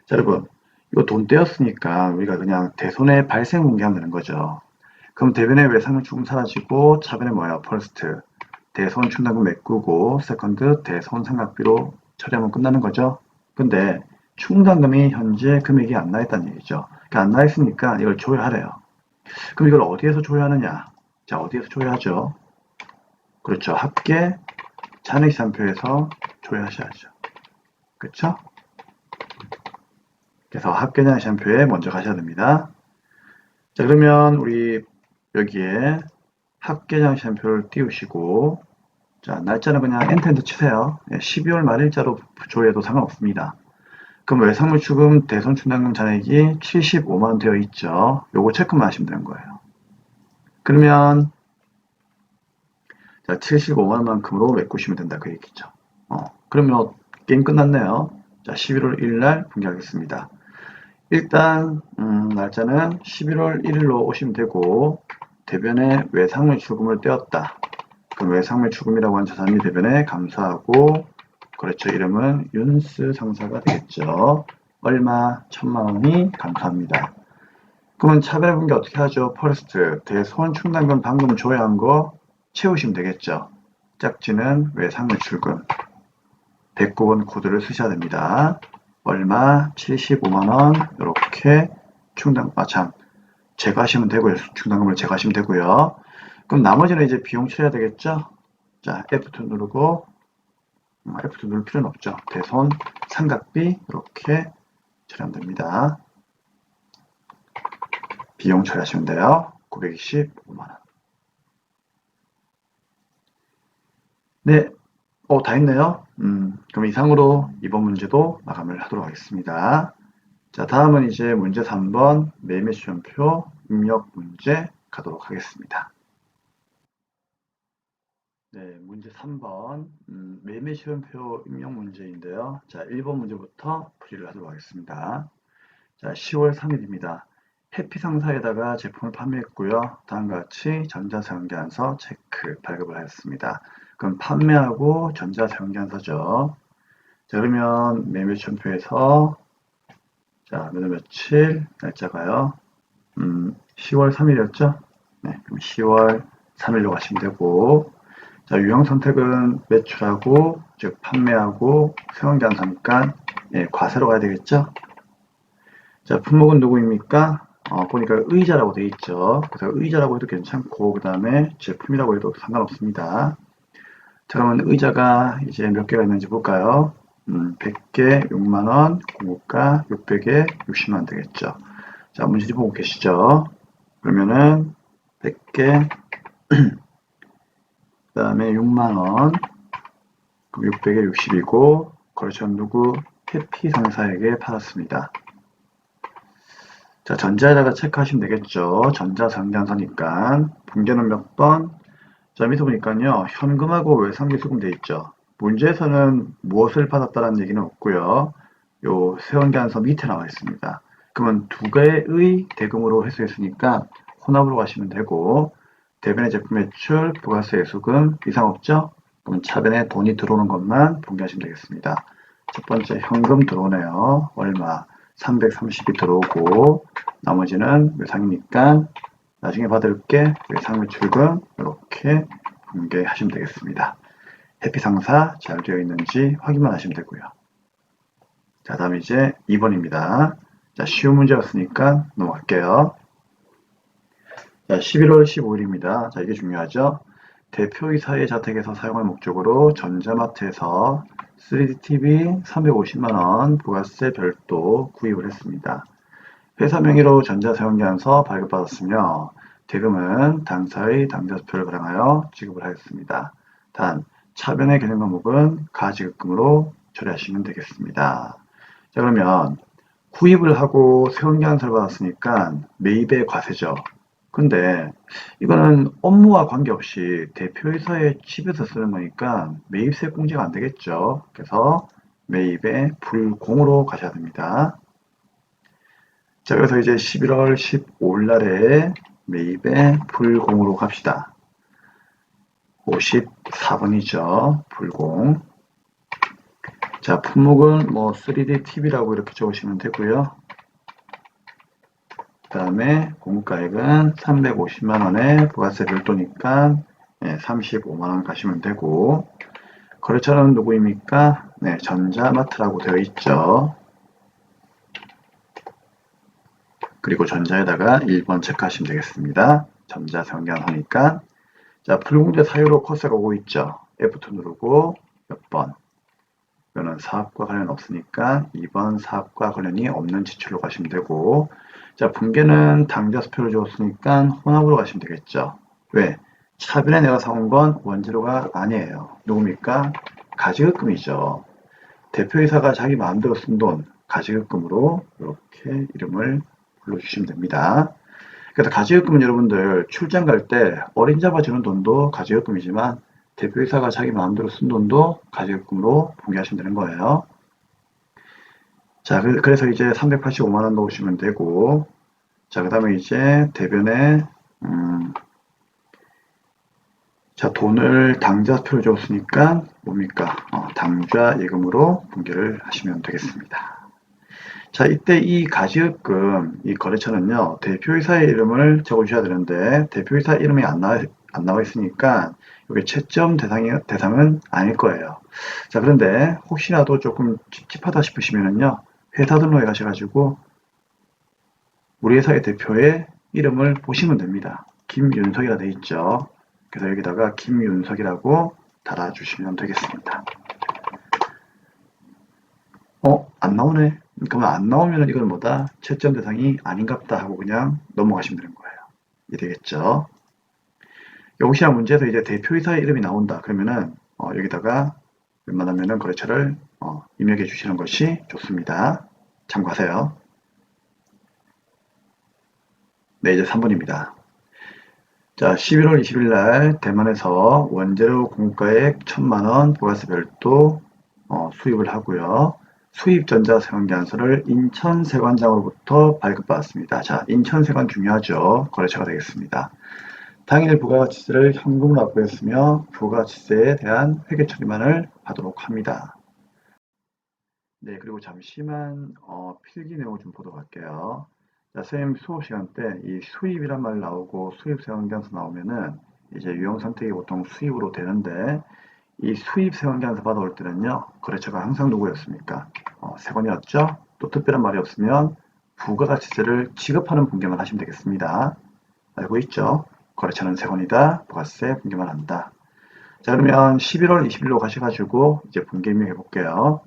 자, 여러분, 이거 돈 떼었으니까 우리가 그냥 대손의 발생 공개하면 되는 거죠. 그럼 대변의 외상출금 사라지고 차변에 뭐야? 퍼스트. 대손 충당금 메꾸고 세컨드 대손 상각비로 처리하면 끝나는 거죠. 근데 충당금이 현재 금액이 안 나있다는 얘기죠. 그러니까 안 나있으니까 이걸 조회하래요. 그럼 이걸 어디에서 조회하느냐? 자, 어디에서 조회하죠? 그렇죠. 합계 잔액시한표에서 조회하셔야죠. 그렇죠? 그래서 합계 잔액시한표에 먼저 가셔야 됩니다. 자, 그러면 우리 여기에 합계 잔액시한표를 띄우시고 자, 날짜는 그냥 엔터 치세요. 12월 말일자로 조회해도 상관없습니다. 그럼 외상물 추금 대손 충당금 잔액이 75만원 되어 있죠. 요거 체크만 하시면 되는 거예요. 그러면 자, 75만원만큼으로 메꾸시면 된다 그 얘기죠. 그러면 게임 끝났네요. 자, 11월 1일날 분개하겠습니다. 일단 날짜는 11월 1일로 오시면 되고 대변에 외상물 추금을 떼었다. 그럼 외상물 추금이라고 하는 자산이 대변에 감사하고 거래처 이름은 윤스 상사가 되겠죠. 얼마? 1,000만원이 감사합니다. 그러면 차변의 분계 어떻게 하죠? 퍼스트 대손 충당금 방금 조회한 거 채우시면 되겠죠. 짝지는 외상물 출금 109번 코드를 쓰셔야 됩니다. 얼마? 75만원 이렇게 제거하시면 되고요. 충당금을 제거하시면 되고요. 그럼 나머지는 이제 비용 처리해야 되겠죠. 자, F2 누르고 F2 누를 필요는 없죠. 대손 상각비 이렇게 처리하면 됩니다. 비용 처리하시면 돼요. 925만원. 네, 다 했네요. 그럼 이상으로 이번 문제도 마감을 하도록 하겠습니다. 자, 다음은 이제 문제 3번 매매시험표 입력 문제 가도록 하겠습니다. 네, 문제 3번 매매시험표 입력 문제인데요. 자, 1번 문제부터 풀이를 하도록 하겠습니다. 자, 10월 3일입니다. 해피상사에다가 제품을 판매했고요. 다음과 같이 전자사용기한서 체크 발급을 하였습니다. 그럼 판매하고 전자사용기한서죠. 자, 그러면 매매시험표에서 자, 며칠 날짜가요. 10월 3일이었죠? 네, 그럼 10월 3일로 가시면 되고 자, 유형 선택은 매출하고 즉 판매하고 사용기한서니까 과세로 가야 되겠죠? 자, 품목은 누구입니까? 보니까 의자라고 되어 있죠. 그래서 의자라고 해도 괜찮고 그 다음에 제품이라고 해도 상관없습니다. 자, 그러면 의자가 이제 몇 개가 있는지 볼까요? 100개 6만원, 공고가 600에 60만원 되겠죠. 자, 문제 보고 계시죠? 그러면은 100개 그 다음에 6만원, 그럼 600에 60이고, 거래처는 누구? 해피 상사에게 팔았습니다. 자, 전자에다가 체크하시면 되겠죠. 전자상장사니까. 분계는 몇 번? 자, 밑에 보니까요. 현금하고 외상기수금 돼 있죠. 문제에서는 무엇을 받았다라는 얘기는 없고요. 요 세원계산서 밑에 나와 있습니다. 그러면 두 개의 대금으로 회수했으니까 혼합으로 가시면 되고, 대변의 제품 매출, 부가세 예수금 이상 없죠? 그럼 차변에 돈이 들어오는 것만 분개하시면 되겠습니다. 첫 번째 현금 들어오네요. 얼마? 330이 들어오고 나머지는 외상이니까 나중에 받을 게 외상 매출금 이렇게 분개하시면 되겠습니다. 해피상사 잘 되어 있는지 확인만 하시면 되고요. 자, 다음 이제 2번입니다. 자, 쉬운 문제였으니까 넘어갈게요. 자, 11월 15일입니다. 자, 이게 중요하죠. 대표이사의 자택에서 사용할 목적으로 전자마트에서 3D TV 350만원 부가세 별도 구입을 했습니다. 회사 명의로 전자사용계약서 발급받았으며 대금은 당사의 당좌표를 발행하여 지급을 하였습니다. 단, 차변의 개념 과목은 가지급금으로 처리하시면 되겠습니다. 자, 그러면 구입을 하고 세운계약서를 받았으니까 매입의 과세죠. 근데 이거는 업무와 관계없이 대표이사의 집에서 쓰는 거니까 매입세 공제가 안 되겠죠. 그래서 매입에 불공으로 가셔야 됩니다. 자, 그래서 이제 11월 15일 날에 매입에 불공으로 갑시다. 54번이죠. 불공. 자, 품목은 뭐 3D TV라고 이렇게 적으시면 되고요. 그 다음에 공가액은 350만원에 부가세 별도니까 35만원 가시면 되고, 거래처는 누구입니까? 네, 전자마트라고 되어 있죠. 그리고 전자에다가 1번 체크하시면 되겠습니다. 전자 상경하니까. 자, 불공제 사유로 커서가 오고 있죠. F2 누르고 몇 번. 이거는 사업과 관련 없으니까 2번 사업과 관련이 없는 지출로 가시면 되고, 자, 분계는 당좌수표를 줬으니까 혼합으로 가시면 되겠죠. 왜? 차변에 내가 사온 건 원재료가 아니에요. 누굽니까? 가지급금이죠. 대표이사가 자기 마음대로 쓴 돈, 가지급금으로 이렇게 이름을 불러주시면 됩니다. 그래서 가지급금은 여러분들 출장 갈 때 어린 잡아 주는 돈도 가지급금이지만 대표이사가 자기 마음대로 쓴 돈도 가지급금으로 분개하시면 되는 거예요. 자, 그래서 이제 385만원 넣으시면 되고, 자, 그 다음에 이제 대변에, 자, 돈을 당좌표를 줬으니까 뭡니까? 당좌 예금으로 분개를 하시면 되겠습니다. 자, 이때 이 가지급금, 이 거래처는요, 대표이사의 이름을 적어주셔야 되는데, 대표이사 이름이 안 나와 있으니까, 이게 채점 대상은 아닐 거예요. 자, 그런데 혹시라도 조금 찝찝하다 싶으시면은요, 회사 등록에 가셔가지고, 우리 회사의 대표의 이름을 보시면 됩니다. 김윤석이라 돼 있죠. 그래서 여기다가 김윤석이라고 달아주시면 되겠습니다. 안 나오네. 그러면 안 나오면 이건 뭐다? 채점 대상이 아닌갑다 하고 그냥 넘어가시면 되는 거예요. 이해되겠죠? 혹시나 문제에서 이제 대표이사의 이름이 나온다. 그러면은 여기다가 웬만하면은 거래처를 입력해 주시는 것이 좋습니다. 참고하세요. 네, 이제 3번입니다. 자, 11월 20일 날 대만에서 원재료 공가액 1,000만원 부가세 별도 수입을 하고요. 수입전자 세관계약서를 인천세관장으로부터 발급받았습니다. 자, 인천세관 중요하죠. 거래처가 되겠습니다. 당일 부가가치세를 현금으로 납부했으며 부가가치세에 대한 회계 처리만을 하도록 합니다. 네, 그리고 잠시만 필기 내용을 좀 보도록 할게요. 자, 선생님 수업 시간 때 이 수입이란 말 나오고 수입 세관계약서 나오면은 이제 유형 선택이 보통 수입으로 되는데, 이 수입 세관계약서 받아올 때는요, 거래처가 항상 누구였습니까? 세관이었죠. 또 특별한 말이 없으면 부가가치세를 지급하는 분개만 하시면 되겠습니다. 알고 있죠? 거래처는 세관이다. 부가세 분개만 한다. 자, 그러면 11월 20일로 가셔가지고 이제 분개 입력해 볼게요.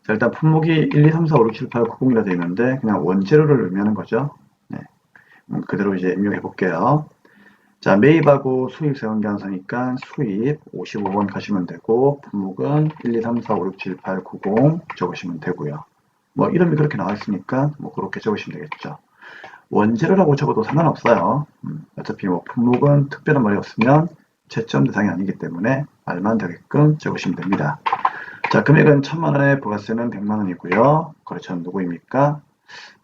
자, 일단 품목이 1, 2, 3, 4, 5, 6, 7, 8, 9, 0이라 되어 있는데 그냥 원재료를 의미하는 거죠. 네. 그대로 이제 입력해 볼게요. 자, 매입하고 수입 세원계산서니까 수입 55번 가시면 되고, 품목은 1, 2, 3, 4, 5, 6, 7, 8, 9, 0 적으시면 되고요. 뭐 이름이 그렇게 나와 있으니까 뭐 그렇게 적으시면 되겠죠. 원재료라고 적어도 상관없어요. 어차피 뭐 품목은 특별한 말이 없으면 채점 대상이 아니기 때문에 말만 되게끔 적으시면 됩니다. 자, 금액은 1000만원에 부가세는 100만원이고요. 거래처는 누구입니까?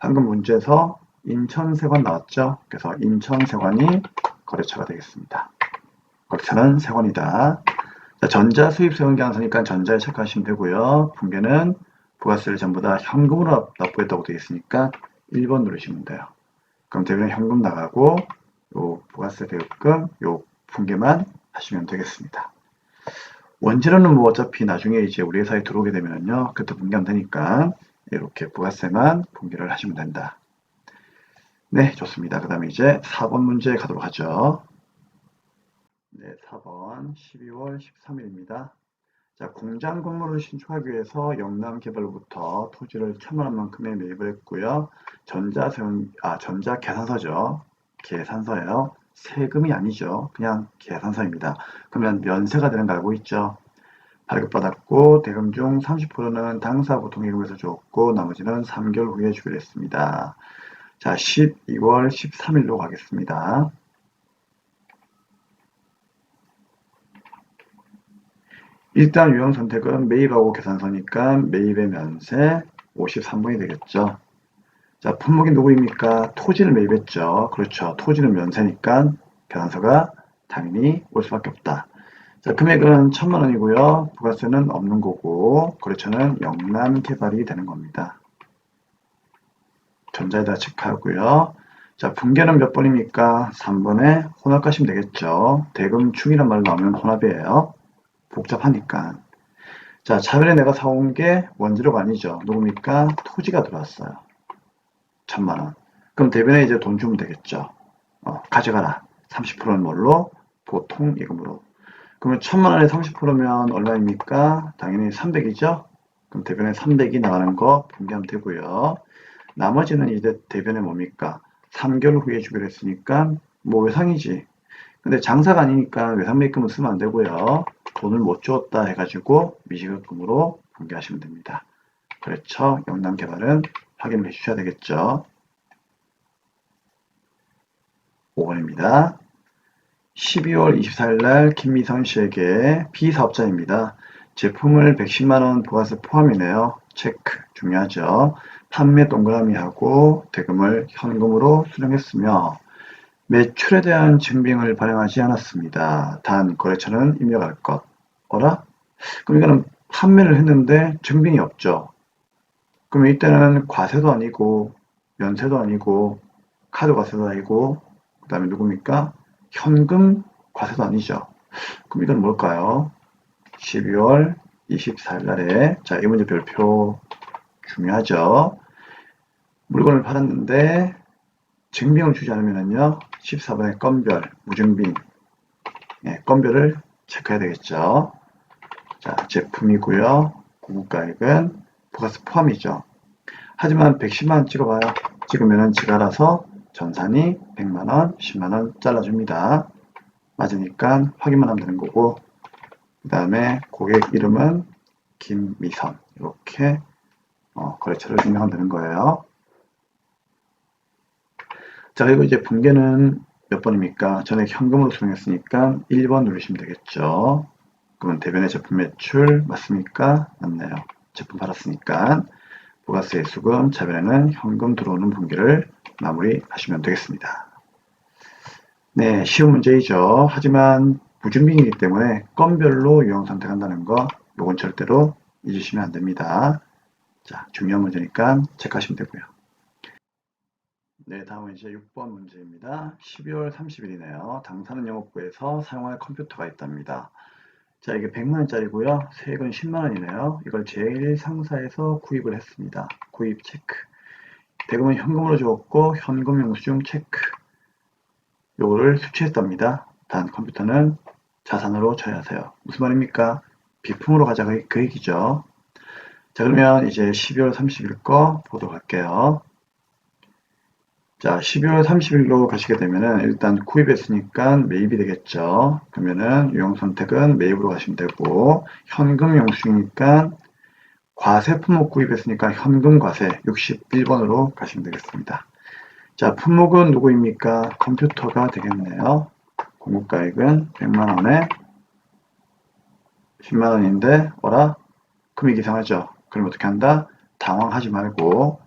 방금 문제에서 인천세관 나왔죠. 그래서 인천세관이 거래처가 되겠습니다. 거래처는 세관이다. 자, 전자 수입 세원계산서니까 전자에 체크하시면 되고요. 분계는 부가세를 전부 다 현금으로 납부했다고 되어 있으니까 1번 누르시면 돼요. 그럼 대변에 현금 나가고 요 부가세 대금 요 분계만 하시면 되겠습니다. 원재료는 뭐 어차피 나중에 이제 우리 회사에 들어오게 되면요. 그때 분계하면 되니까 이렇게 부가세만 분계를 하시면 된다. 네, 좋습니다. 그 다음에 이제 4번 문제 가도록 하죠. 네, 4번 12월 13일입니다. 자, 공장 건물을 신축하기 위해서 영남개발로부터 토지를 1000만원만큼에 매입을 했고요. 전자 계산서죠. 계산서예요. 세금이 아니죠. 그냥 계산서입니다. 그러면 면세가 되는 거 알고 있죠. 발급받았고 대금 중 30%는 당사 보통예금에서 줬고 나머지는 3개월 후에 주기로 했습니다. 자, 12월 13일로 가겠습니다. 일단 유형 선택은 매입하고 계산서니까 매입의 면세 53번이 되겠죠. 자, 품목이 누구입니까? 토지를 매입했죠. 그렇죠. 토지는 면세니까 계산서가 당연히 올 수밖에 없다. 자, 금액은 1000만원이고요. 부가세는 없는 거고 거래처는 영남개발이 되는 겁니다. 전자에다 체크하고요. 자, 분계는 몇 번입니까? 3번에 혼합 가시면 되겠죠. 대금 충이란 말 나오면 혼합이에요. 복잡하니까. 자, 차변에 내가 사온 게 원재료가 아니죠. 누굽니까? 토지가 들어왔어요. 1000만원. 그럼 대변에 이제 돈 주면 되겠죠. 가져가라. 30%는 뭘로? 보통 예금으로. 그러면 1000만원에 30%면 얼마입니까? 당연히 300이죠. 그럼 대변에 300이 나가는 거 분개하면 되고요. 나머지는 이제 대변에 뭡니까? 3개월 후에 주기로 했으니까 뭐 외상이지. 근데 장사가 아니니까 외상매입금은 쓰면 안 되고요. 돈을 못 주었다 해가지고 미지급금으로 분개하시면 됩니다. 그렇죠. 영남개발은 확인을 해주셔야 되겠죠. 5번입니다. 12월 24일 날 김미선 씨에게 B사업자입니다. 제품을 110만원 부가세 포함이네요. 체크 중요하죠. 판매 동그라미하고 대금을 현금으로 수령했으며 매출에 대한 증빙을 발행하지 않았습니다. 단 거래처는 입력할 것. 어라? 그럼 이거는 판매를 했는데 증빙이 없죠. 그럼 이때는 과세도 아니고 면세도 아니고 카드 과세도 아니고 그 다음에 누굽니까? 현금 과세도 아니죠. 그럼 이건 뭘까요? 12월 24일 날에 자, 이 문제 별표 중요하죠. 물건을 팔았는데 증빙을 주지 않으면요 14번의 건별, 무증빙 건별을 체크해야 되겠죠. 자, 제품이고요. 구급가액은 부가세 포함이죠. 하지만 110만원 찍어봐요. 찍으면은 지가 알아서 전산이 100만원, 10만원 잘라줍니다. 맞으니까 확인만 하면 되는 거고 그 다음에 고객 이름은 김미선 이렇게 거래처를 증명하면 되는 거예요. 자, 그리고 이제 분계는 몇 번입니까? 전에 현금으로 수령했으니까 1번 누르시면 되겠죠. 그러면 대변의 제품 매출 맞습니까? 맞네요. 제품 팔았으니까 부가세 수금 차변에는 현금 들어오는 분계를 마무리하시면 되겠습니다. 네, 쉬운 문제이죠. 하지만 무증빙이기 때문에 건별로 유형 선택한다는 거 요건 절대로 잊으시면 안 됩니다. 자, 중요한 문제니까 체크하시면 되고요. 네, 다음은 이제 6번 문제입니다. 12월 30일이네요. 당사는 영업부에서 사용할 컴퓨터가 있답니다. 자, 이게 100만원짜리고요. 세액은 10만원이네요. 이걸 제1상사에서 구입을 했습니다. 구입 체크. 대금은 현금으로 주었고 현금 영수증 체크. 요거를 수취했답니다. 단 컴퓨터는 자산으로 처리하세요. 무슨 말입니까? 비품으로 가자 그 얘기죠. 자, 그러면 이제 12월 30일 거 보도록 할게요. 자, 12월 30일로 가시게 되면은 일단 구입했으니까 매입이 되겠죠. 그러면은 유형 선택은 매입으로 가시면 되고, 현금 영수이니까 과세 품목 구입했으니까 현금 과세 61번으로 가시면 되겠습니다. 자, 품목은 누구입니까? 컴퓨터가 되겠네요. 공급가액은 100만원에 10만원인데, 어라? 금액 이상하죠? 그럼 어떻게 한다? 당황하지 말고,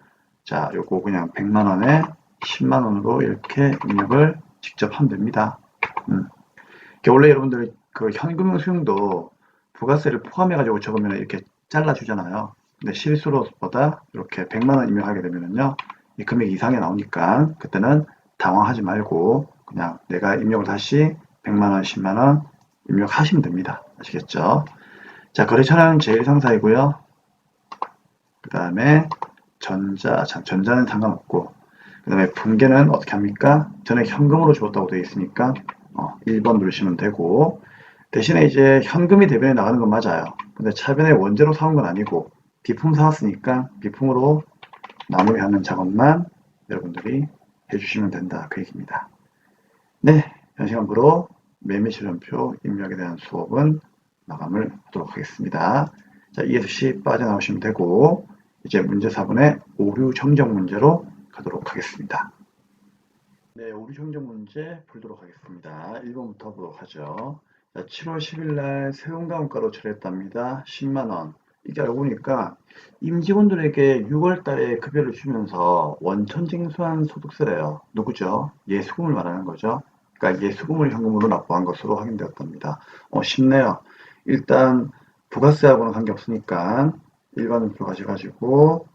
자, 요거 그냥 100만원에 10만원으로 이렇게 입력을 직접 하면 됩니다. 원래 여러분들 그 현금 수용도 부가세를 포함해가지고 적으면 이렇게 잘라주잖아요. 근데 실수로보다 이렇게 100만원 입력하게 되면은요, 이 금액 이상이 나오니까 그때는 당황하지 말고 그냥 내가 입력을 다시 100만원, 10만원 입력하시면 됩니다. 아시겠죠? 자, 거래처는 제일상사이고요. 그 다음에 전자는 상관없고, 그 다음에 분계는 어떻게 합니까? 전에 현금으로 주었다고 되어 있으니까 1번 누르시면 되고, 대신에 이제 현금이 대변에 나가는 건 맞아요. 근데 차변에 원재로 사온 건 아니고 비품 사왔으니까 비품으로 마무리하는 작업만 여러분들이 해주시면 된다. 그 얘기입니다. 네, 현시간부로 매매실현표 입력에 대한 수업은 마감을 하도록 하겠습니다. 자, ESC 빠져나오시면 되고 이제 문제 4번의 오류 정정 문제로 가도록 하겠습니다. 네, 오류 정정 문제 풀도록 하겠습니다. 1번부터 보도록 하죠. 자, 7월 10일 날 세금과금가로 처리했답니다. 10만원. 이게 알고 보니까 임직원들에게 6월 달에 급여를 주면서 원천징수한 소득세래요. 누구죠? 예수금을 말하는 거죠. 그러니까 예수금을 현금으로 납부한 것으로 확인되었답니다. 쉽네요. 일단 부가세하고는 관계없으니까 일반으로 가셔가지고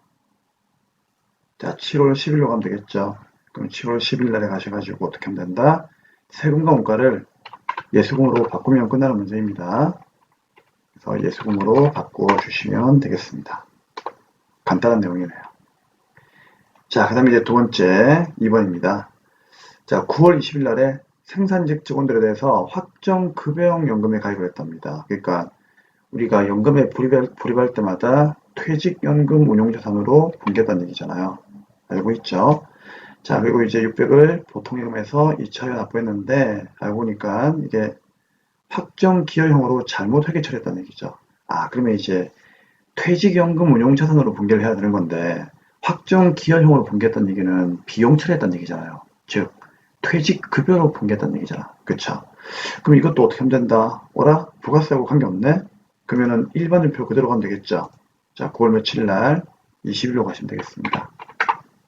자 7월 10일로 가면 되겠죠. 그럼 7월 10일 날에 가셔가지고 어떻게 하면 된다? 세금과 원가를 예수금으로 바꾸면 끝나는 문제입니다. 그래서 예수금으로 바꿔주시면 되겠습니다. 간단한 내용이네요. 자, 그 다음에 이제 두 번째 2번입니다. 자, 9월 20일 날에 생산직 직원들에 대해서 확정 급여형 연금에 가입을 했답니다. 그러니까 우리가 연금에 불입할 때마다 퇴직연금 운용자산으로 분개했다는 얘기잖아요. 알고 있죠? 자, 그리고 이제 600을 보통예금에서 2차에 납부했는데 알고 보니까 이게 확정 기여형으로 잘못 회계 처리했다는 얘기죠. 그러면 이제 퇴직연금 운용자산으로 분개를 해야 되는 건데 확정 기여형으로 분개했다는 얘기는 비용 처리했다는 얘기잖아요. 즉 퇴직급여로 분개했다는 얘기잖아. 그쵸? 그럼 이것도 어떻게 하면 된다? 어라? 부가세하고 관계없네? 그러면은 일반일표 그대로 가면 되겠죠? 자, 9월 며칠 날 20일로 가시면 되겠습니다.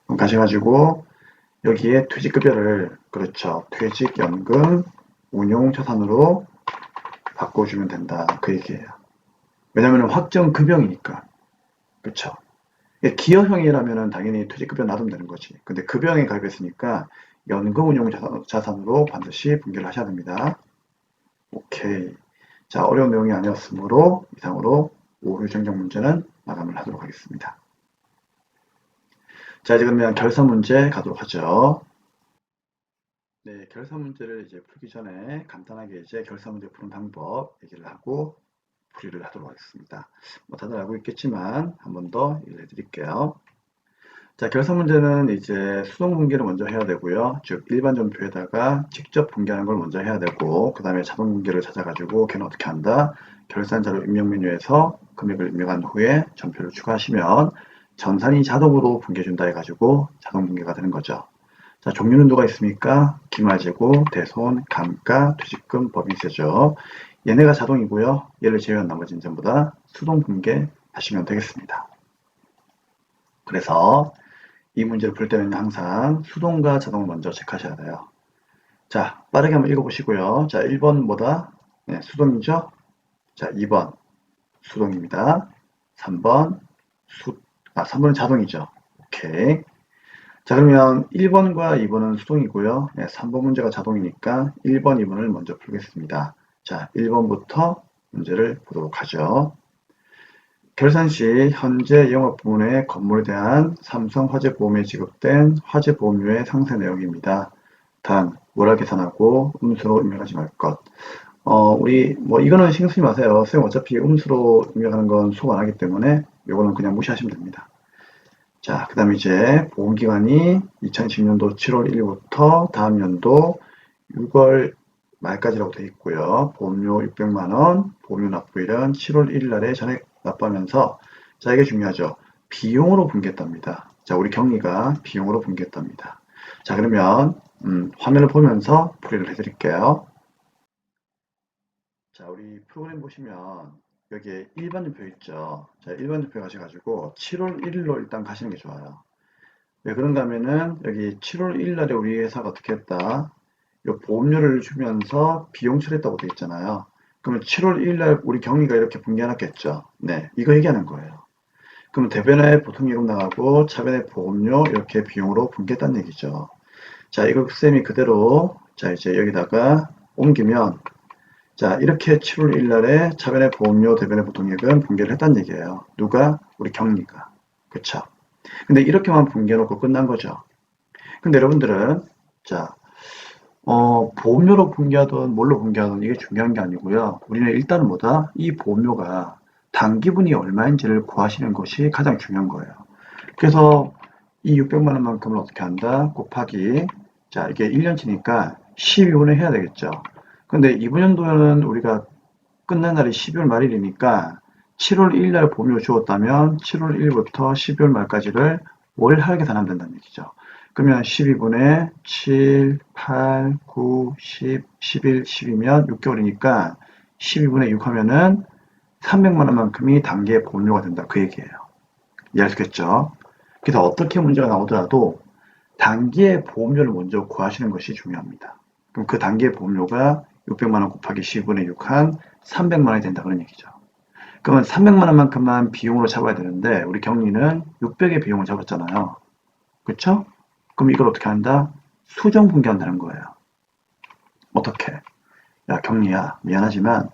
그럼 가셔가지고 여기에 퇴직급여를 그렇죠. 퇴직연금 운용자산으로 바꿔주면 된다. 그 얘기예요. 왜냐면 확정급여이니까. 그쵸? 기여형이라면 당연히 퇴직급여 놔두면 되는 거지. 근데 급여형에 가입했으니까 연금운용자산으로 반드시 분개를 하셔야 됩니다. 오케이. 자, 어려운 내용이 아니었으므로 이상으로 오류 정정 문제는 마감을 하도록 하겠습니다. 자, 이제 그러면 결산 문제 가도록 하죠. 네, 결산 문제를 이제 풀기 전에 간단하게 이제 결산 문제 푸는 방법 얘기를 하고 풀이를 하도록 하겠습니다. 다들 알고 있겠지만 한 번 더 얘기를 해드릴게요. 자, 결산 문제는 이제 수동 분기를 먼저 해야 되고요. 즉 일반 전표에다가 직접 분기하는 걸 먼저 해야 되고 그 다음에 자동 분기를 찾아가지고 걔는 어떻게 한다? 결산자료 입력 메뉴에서 금액을 입력한 후에 전표를 추가하시면 전산이 자동으로 분기해준다 해가지고 자동 분기가 되는 거죠. 자, 종류는 누가 있습니까? 기말재고, 대손, 감가, 퇴직금, 법인세죠. 얘네가 자동이고요. 얘를 제외한 나머지는 전부 다 수동 분계 하시면 되겠습니다. 그래서 이 문제를 풀 때는 항상 수동과 자동을 먼저 체크하셔야 돼요. 자, 빠르게 한번 읽어보시고요. 자, 1번 뭐다? 네, 수동이죠? 자, 2번 수동입니다. 3번 3번은 자동이죠. 오케이. 자, 그러면 1번과 2번은 수동이고요. 네, 3번 문제가 자동이니까 1번, 2번을 먼저 풀겠습니다. 자, 1번부터 문제를 보도록 하죠. 결산 시 현재 영업 부문의 건물에 대한 삼성화재보험에 지급된 화재보험료의 상세 내역입니다. 단, 뭐라 계산하고 음수로 입력하지 말 것. 우리 이거는 신경 쓰지 마세요. 선생님 어차피 음수로 입력하는 건 수업 안 하기 때문에 이거는 그냥 무시하시면 됩니다. 자, 그 다음에 이제 보험기간이 2010년도 7월 1일부터 다음 연도 6월 말까지라고 되어 있고요. 보험료 600만 원, 보험료 납부일은 7월 1일 날에 전액 납부하면서, 자, 이게 중요하죠. 비용으로 분기했답니다. 자, 우리 경리가 비용으로 분기했답니다. 자, 그러면 화면을 보면서 풀이를 해드릴게요. 자, 우리 프로그램 보시면 여기에 일반전표 있죠. 자, 일반전표 가셔가지고 7월 1일로 일단 가시는 게 좋아요. 왜 그런가 하면은 여기 7월 1일 날에 우리 회사가 어떻게 했다. 요 보험료를 주면서 비용 처리했다고 되어 있잖아요. 그러면 7월 1일 날 우리 경리가 이렇게 분기해놨겠죠. 네, 이거 얘기하는 거예요. 그럼 대변에 보통요금 나가고 차변에 보험료 이렇게 비용으로 분기했다는 얘기죠. 자, 이걸 쌤이 그대로 자 이제 여기다가 옮기면 자 이렇게 7월 1일 날에 차변의 보험료 대변의 보통요금 분기를 했다는 얘기예요. 누가? 우리 경리가. 그쵸? 근데 이렇게만 분기해놓고 끝난 거죠. 근데 여러분들은 자 보험료로 분기하든 뭘로 분기하든 이게 중요한 게 아니고요. 우리는 일단은 뭐다? 이 보험료가 단기분이 얼마인지를 구하시는 것이 가장 중요한 거예요. 그래서 이 600만 원만큼을 어떻게 한다? 곱하기 자 이게 1년치니까 12분의 해야 되겠죠. 근데 이번 연도는 우리가 끝난 날이 12월 말일이니까 7월 1일 날 보험료 주었다면 7월 1일부터 12월 말까지를 월 하르게 계산하면 된다는 얘기죠. 그러면 12분의 7, 8, 9, 10, 11, 12면 6개월이니까 12분의 6 하면은 300만 원만큼이 단기의 보험료가 된다. 그 얘기예요. 이해하시겠죠? 그래서 어떻게 문제가 나오더라도 단기의 보험료를 먼저 구하시는 것이 중요합니다. 그럼 그 단기의 보험료가 600만 원 곱하기 10분의 6 한 300만 원이 된다 그런 얘기죠. 그러면 300만 원만큼만 비용으로 잡아야 되는데 우리 경리는 600의 비용을 잡았잖아요. 그렇죠? 그럼 이걸 어떻게 한다? 수정 분기한다는 거예요. 어떻게? 야 경리야 미안하지만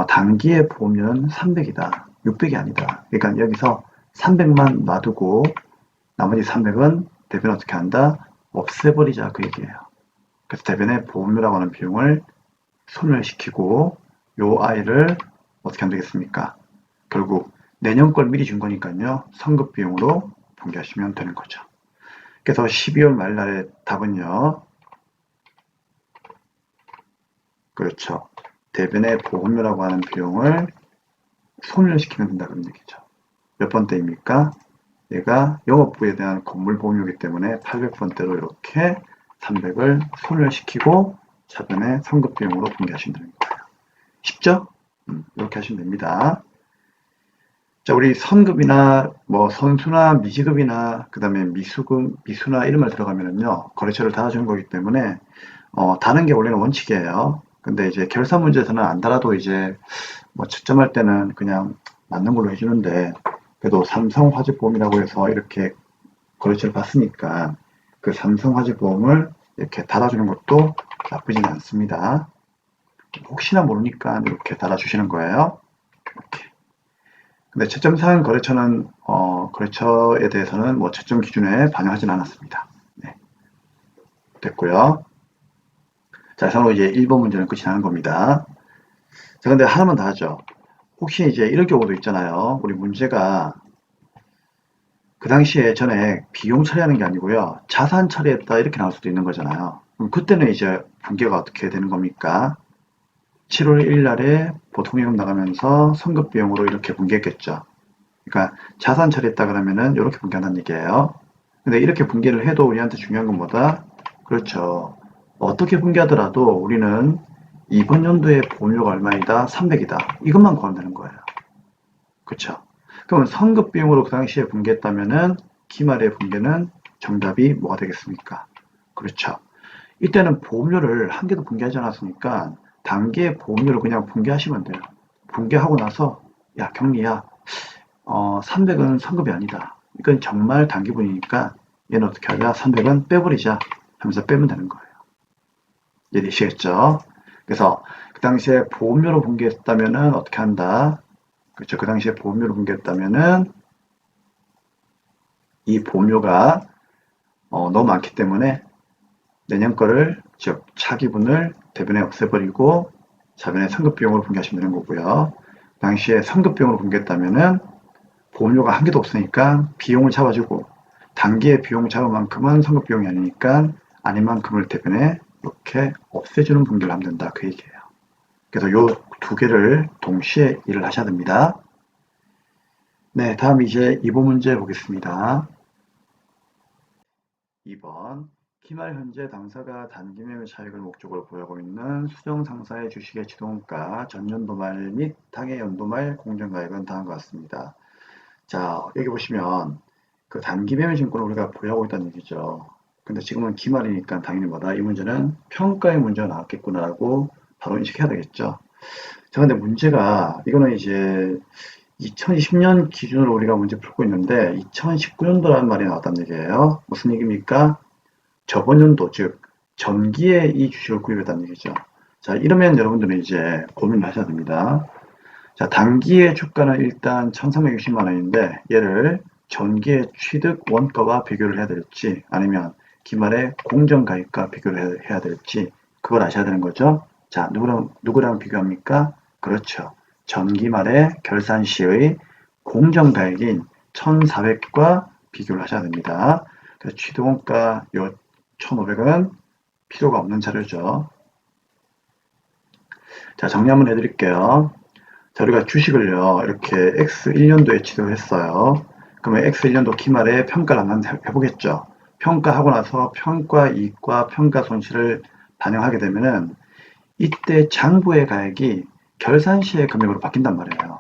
단기의 보험료는 300이다. 600이 아니다. 그러니까 여기서 300만 놔두고 나머지 300은 대변 어떻게 한다? 없애버리자 그 얘기예요. 그래서 대변에 보험료라고 하는 비용을 소멸시키고 요 아이를 어떻게 하면 되겠습니까? 결국 내년 걸 미리 준 거니까요. 선급 비용으로 분기하시면 되는 거죠. 그래서 12월 말날의 답은요. 그렇죠. 대변의 보험료라고 하는 비용을 소멸시키면 된다 그런 얘기죠. 몇 번째입니까? 얘가 영업부에 대한 건물 보험료이기 때문에 800번대로 이렇게 300을 소멸시키고 차변의 선급 비용으로 분기하시면 되는 거예요. 쉽죠? 이렇게 하시면 됩니다. 자, 우리 선급이나 뭐 선수나 미지급이나 그 다음에 미수금, 미수나 이런 말 들어가면은요 거래처를 달아주는 거기 때문에 다는 게 원래는 원칙이에요. 근데 이제 결산 문제에서는 안 달아도 이제 뭐 채점할 때는 그냥 맞는 걸로 해주는데 그래도 삼성화재보험이라고 해서 이렇게 거래처를 봤으니까 그 삼성화재보험을 이렇게 달아주는 것도 나쁘지는 않습니다. 혹시나 모르니까 이렇게 달아주시는 거예요. 이렇게. 근데 채점상 거래처는 거래처에 대해서는 뭐 채점 기준에 반영하지는 않았습니다. 네. 됐고요. 자, 이상으로 이제 1번 문제는 끝이 나는 겁니다. 자, 근데 하나만 더 하죠. 혹시 이제 이런 경우도 있잖아요. 우리 문제가 그 당시에 전에 비용 처리하는 게 아니고요. 자산 처리했다 이렇게 나올 수도 있는 거잖아요. 그럼 그때는 이제 분계가 어떻게 되는 겁니까? 7월 1일 날에 보통요금 나가면서 선급 비용으로 이렇게 분계했겠죠. 그러니까 자산 처리했다 그러면은 이렇게 분계한다는 얘기예요. 근데 이렇게 분계를 해도 우리한테 중요한 건 뭐다? 그렇죠. 어떻게 분계하더라도 우리는 이번 연도의 보험료가 얼마이다? 300이다. 이것만 구하면 되는 거예요. 그렇죠. 그러면 선급 비용으로 그 당시에 분계했다면은 기말의 분계는 정답이 뭐가 되겠습니까? 그렇죠. 이때는 보험료를 한 개도 분계하지 않았으니까 단기의 보험료를 그냥 분계하시면 돼요. 분계하고 나서 야 경리야 300은 선급이 아니다. 이건 정말 단기분이니까 얘는 어떻게 하자? 300은 빼버리자 하면서 빼면 되는 거예요. 이해되시겠죠? 그래서 그 당시에 보험료로 분계했다면은 어떻게 한다? 그렇죠. 그 당시에 보험료로 분계했다면은 이 보험료가 너무 많기 때문에 내년 거를 즉 차기분을 대변에 없애버리고 자변에 선급비용으로 분계하시면 되는 거고요. 당시에 선급비용으로 분계했다면은 보험료가 한 개도 없으니까 비용을 잡아주고 단기의 비용 자금만큼은 선급 비용이 아니니까 아닌 만큼을 대변에 이렇게 없애주는 분기를 하면 된다. 그 얘기예요. 그래서 요 두 개를 동시에 일을 하셔야 됩니다. 네, 다음 이제 2번 문제 보겠습니다. 2번. 기말 현재 당사가 단기 매매 차익을 목적으로 보유하고 있는 수정 상사의 주식의 지동가 전년도 말 및 당해 연도 말 공정가액은 다음과 같습니다. 자, 여기 보시면 그 단기 매매 증권을 우리가 보유하고 있다는 얘기죠. 근데 지금은 기말이니까 당연히 뭐다? 이 문제는 평가의 문제가 나왔겠구나라고 바로 인식해야 되겠죠. 자, 근데 문제가 이거는 이제 2020년 기준으로 우리가 문제 풀고 있는데 2019년도라는 말이 나왔다는 얘기예요. 무슨 얘기입니까? 저번 연도, 즉 전기에 이 주식을 구입했다는 얘기죠. 자, 이러면 여러분들은 이제 고민을 하셔야 됩니다. 자, 단기의 주가는 일단 1360만 원인데 얘를 전기의 취득 원가와 비교를 해야 될지 아니면 기말의 공정가액과 비교를 해야 될지 그걸 아셔야 되는 거죠. 자, 누구랑 비교합니까? 그렇죠. 전기말의 결산 시의 공정가액인 1400과 비교를 하셔야 됩니다. 그래서 취득원가 요 1500은 필요가 없는 자료죠. 자, 정리 한번 해드릴게요. 자, 우리가 주식을요, 이렇게 X1년도에 취득을 했어요. 그러면 X1년도 기말에 평가를 한번 해보겠죠. 평가하고 나서 평가 이익과 평가 손실을 반영하게 되면은 이때 장부의 가액이 결산시의 금액으로 바뀐단 말이에요.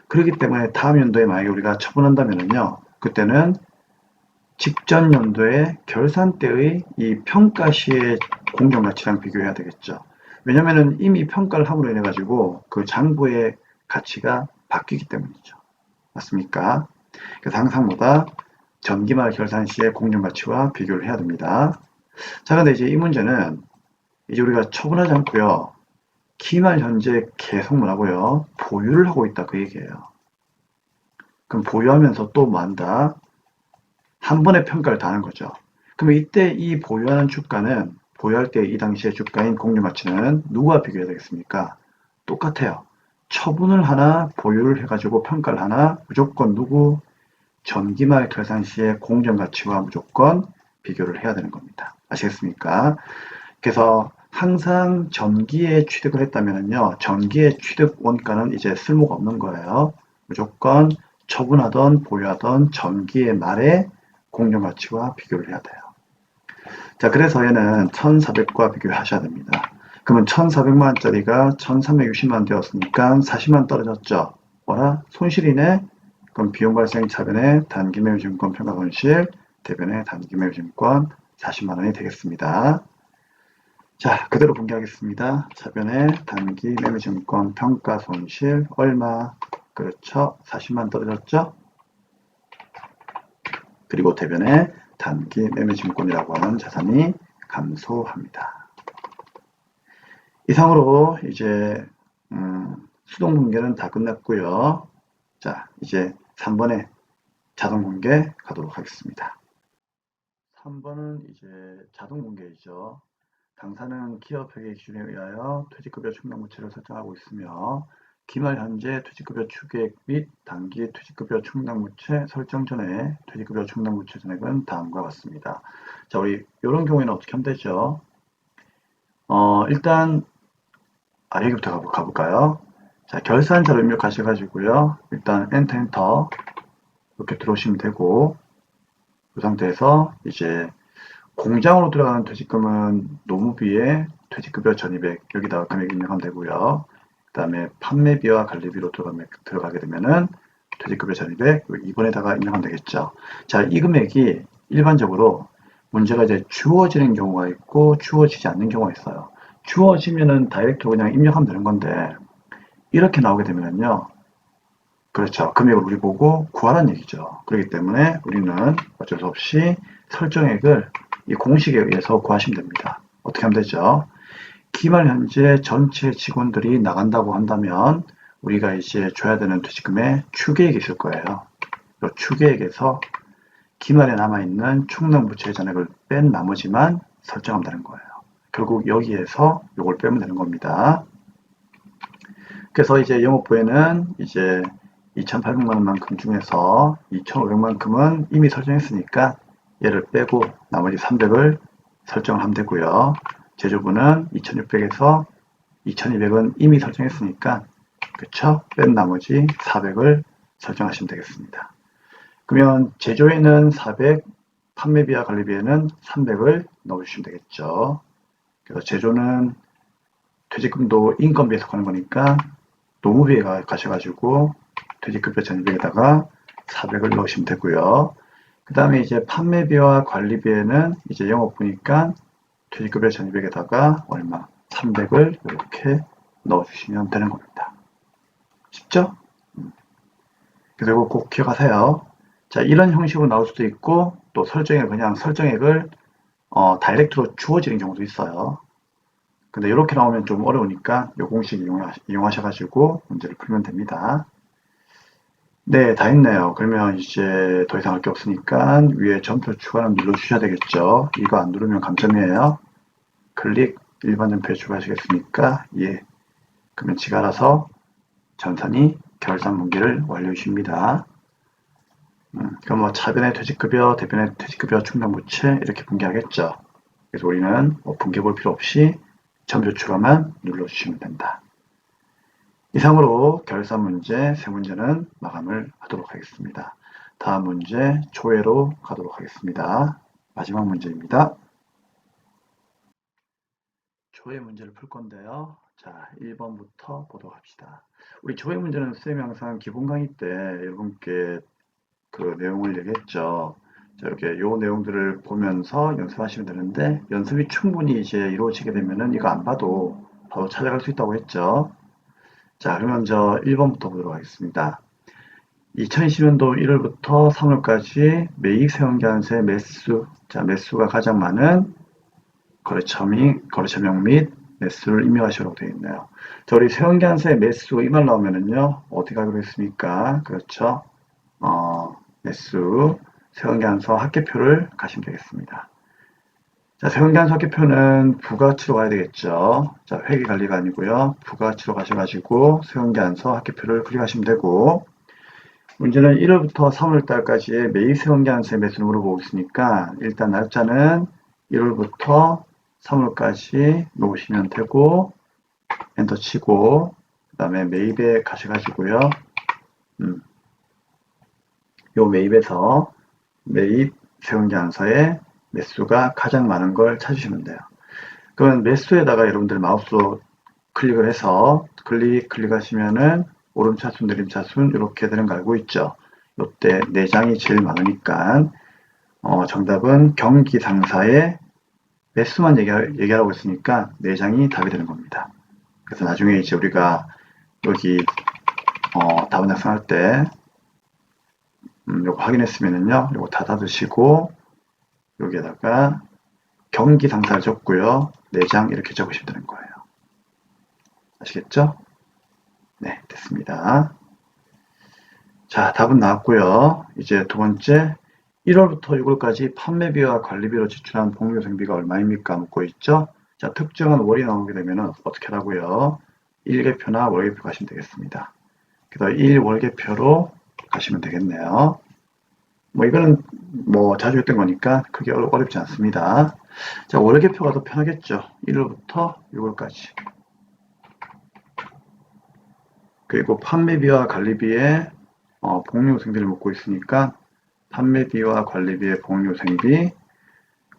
그렇기 때문에 다음 연도에 만약에 우리가 처분한다면은요, 그때는 직전 연도의 결산 때의 이 평가 시의 공정가치랑 비교해야 되겠죠. 왜냐면은 이미 평가를 함으로 인해 가지고 그 장부의 가치가 바뀌기 때문이죠. 맞습니까? 그래서 항상 뭐다? 전기말 결산 시의 공정가치와 비교를 해야 됩니다. 자, 근데 이제 이 문제는 이제 우리가 처분하지 않고요. 기말 현재 계속 뭐라고요? 보유를 하고 있다 그 얘기예요. 그럼 보유하면서 또 뭐 한다? 한 번에 평가를 다 하는 거죠. 그러면 이때 이 보유하는 주가는 보유할 때 이 당시의 주가인 공유가치는 누구와 비교해야 되겠습니까? 똑같아요. 처분을 하나 보유를 해가지고 평가를 하나 무조건 누구? 전기말 결산 시의 공정가치와 무조건 비교를 해야 되는 겁니다. 아시겠습니까? 그래서 항상 전기에 취득을 했다면요. 전기의 취득 원가는 이제 쓸모가 없는 거예요. 무조건 처분하던 보유하던 전기의 말에 공정가치와 비교를 해야 돼요. 자, 그래서 얘는 1400과 비교하셔야 됩니다. 그러면 1400만 원짜리가 1360만 원 되었으니까 40만 원 떨어졌죠. 뭐라? 손실이네? 그럼 비용 발생 차변의 단기 매매 증권 평가 손실, 대변의 단기 매매 증권 40만 원이 되겠습니다. 자, 그대로 분개하겠습니다. 차변의 단기 매매 증권 평가 손실 얼마? 그렇죠. 40만 떨어졌죠? 그리고 대변의 단기 매매 증권이라고 하는 자산이 감소합니다. 이상으로 이제 수동 분개는 다 끝났고요. 자, 이제 3번에 자동 분개 가도록 하겠습니다. 3번은 이제 자동 분개이죠. 당사는 기업 회계 기준에 의하여 퇴직급여 충당부채를 설정하고 있으며 기말 현재 퇴직급여 추계액 및 단기 퇴직급여 충당부채 설정 전에 퇴직급여 충당부채 전액은 다음과 같습니다. 자, 우리 이런 경우에는 어떻게 하면 되죠? 일단 여기부터 가볼까요? 자, 결산자로 입력하셔가지고요. 일단 엔터 이렇게 들어오시면 되고 이 상태에서 이제 공장으로 들어가는 퇴직금은 노무비에 퇴직급여 전입액 여기다가 금액 입력하면 되고요. 그 다음에 판매비와 관리비로 들어가게 되면은 퇴직급여 전입액 2번에다가 입력하면 되겠죠. 자, 이 금액이 일반적으로 문제가 이제 주어지는 경우가 있고 주어지지 않는 경우가 있어요. 주어지면은 다이렉트로 그냥 입력하면 되는 건데 이렇게 나오게 되면요. 그렇죠. 금액을 우리 보고 구하라는 얘기죠. 그렇기 때문에 우리는 어쩔 수 없이 설정액을 이 공식에 의해서 구하시면 됩니다. 어떻게 하면 되죠? 기말 현재 전체 직원들이 나간다고 한다면 우리가 이제 줘야 되는 퇴직금의 추계액이 있을 거예요. 이 추계액에서 기말에 남아있는 충당부채 잔액을 뺀 나머지만 설정하면 되는 거예요. 결국 여기에서 이걸 빼면 되는 겁니다. 그래서 이제 영업부에는 이제 2,800만 원만큼 중에서 2,500만큼은 이미 설정했으니까 얘를 빼고 나머지 300을 설정을 하면 되고요. 제조부는 2600에서 2200은 이미 설정했으니까 그쵸? 뺀 나머지 400을 설정하시면 되겠습니다. 그러면 제조에는 400, 판매비와 관리비에는 300을 넣어주시면 되겠죠. 그래서 제조는 퇴직금도 인건비에 속하는 거니까 노무비에 가셔가지고 퇴직급여 전입비에다가 400을 넣으시면 되고요. 그 다음에 이제 판매비와 관리비에는 이제 영업부니까 퇴직급여 전입액에다가 얼마? 300을 이렇게 넣어주시면 되는 겁니다. 쉽죠? 그래서 이거 꼭 기억하세요. 자, 이런 형식으로 나올 수도 있고 또 설정액 그냥 설정액을 다이렉트로 주어지는 경우도 있어요. 근데 이렇게 나오면 좀 어려우니까 이 공식 이용하셔가지고 문제를 풀면 됩니다. 네, 다 했네요. 그러면 이제 더 이상 할 게 없으니까 위에 점표 추가는 눌러주셔야 되겠죠. 이거 안 누르면 감점이에요. 클릭 일반 점표에 추가하시겠습니까? 예. 그러면 지가 알아서 전산이 결산 분기를 완료해 주십니다. 그럼 뭐 차변의 퇴직급여, 대변의 퇴직급여, 충당부채 이렇게 분기하겠죠. 그래서 우리는 뭐 분기해 볼 필요 없이 점표 추가만 눌러주시면 된다. 이상으로 결산 문제 3문제는 마감을 하도록 하겠습니다. 다음 문제 조회로 가도록 하겠습니다. 마지막 문제입니다. 조회 문제를 풀 건데요. 자, 1번부터 보도록 합시다. 우리 조회 문제는 쌤이 항상 기본 강의 때 여러분께 그 내용을 얘기했죠. 자, 이렇게 요 내용들을 보면서 연습하시면 되는데 연습이 충분히 이제 이루어지게 되면은 이거 안 봐도 바로 찾아갈 수 있다고 했죠. 자, 그러면 저 1번부터 보도록 하겠습니다. 2020년도 1월부터 3월까지 매입 세원기한세 매수, 자, 매수가 가장 많은 거래처명 및 매수를 입력하시라고 되어 있네요. 자, 우리 세원기한세 매수 이 말 나오면은요, 어떻게 하기로 했습니까? 그렇죠. 매수, 세원기한서 합계표를 가시면 되겠습니다. 자, 세원기한서 합계표는 부가치로 가야 되겠죠. 자, 회계관리가 아니고요. 부가치로 가셔가지고 세원기한서 합계표를 클릭하시면 되고, 문제는 1월부터 3월달까지의 매입 세원기한세 매수를 물어보고 있으니까 일단 날짜는 1월부터 3월까지 놓으시면 되고 엔터 치고 그 다음에 매입에 가셔가지고요. 요 매입에서 매입 세원기한서의 매수가 가장 많은 걸 찾으시면 돼요. 그러면 매수에다가 여러분들 마우스로 클릭을 해서 클릭하시면은 오름차순 내림차순 이렇게 되는 거 알고 있죠. 이때 내장이 제일 많으니까 정답은 경기 상사의 매수만 얘기하고 있으니까 내장이 답이 되는 겁니다. 그래서 나중에 이제 우리가 여기 답안 작성할 때 요거 확인했으면은요 요거 닫아두시고 여기에다가 경기 상사를 적고요 내장 이렇게 적으시면 되는 거예요. 아시겠죠? 네, 됐습니다. 자, 답은 나왔고요. 이제 두 번째 1월부터 6월까지 판매비와 관리비로 지출한 복리후생비가 얼마입니까? 묻고 있죠. 자, 특정한 월이 나오게 되면 어떻게 하라고요? 일개표나 월개표 가시면 되겠습니다. 그래서 1월개표로 가시면 되겠네요. 뭐 이거는 뭐 자주 했던 거니까 크게 어렵지 않습니다. 자, 월개표가 더 편하겠죠. 1월부터 6월까지. 그리고 판매비와 관리비에 복리후생비를 묻고 있으니까 판매비와 관리비의 복리후생비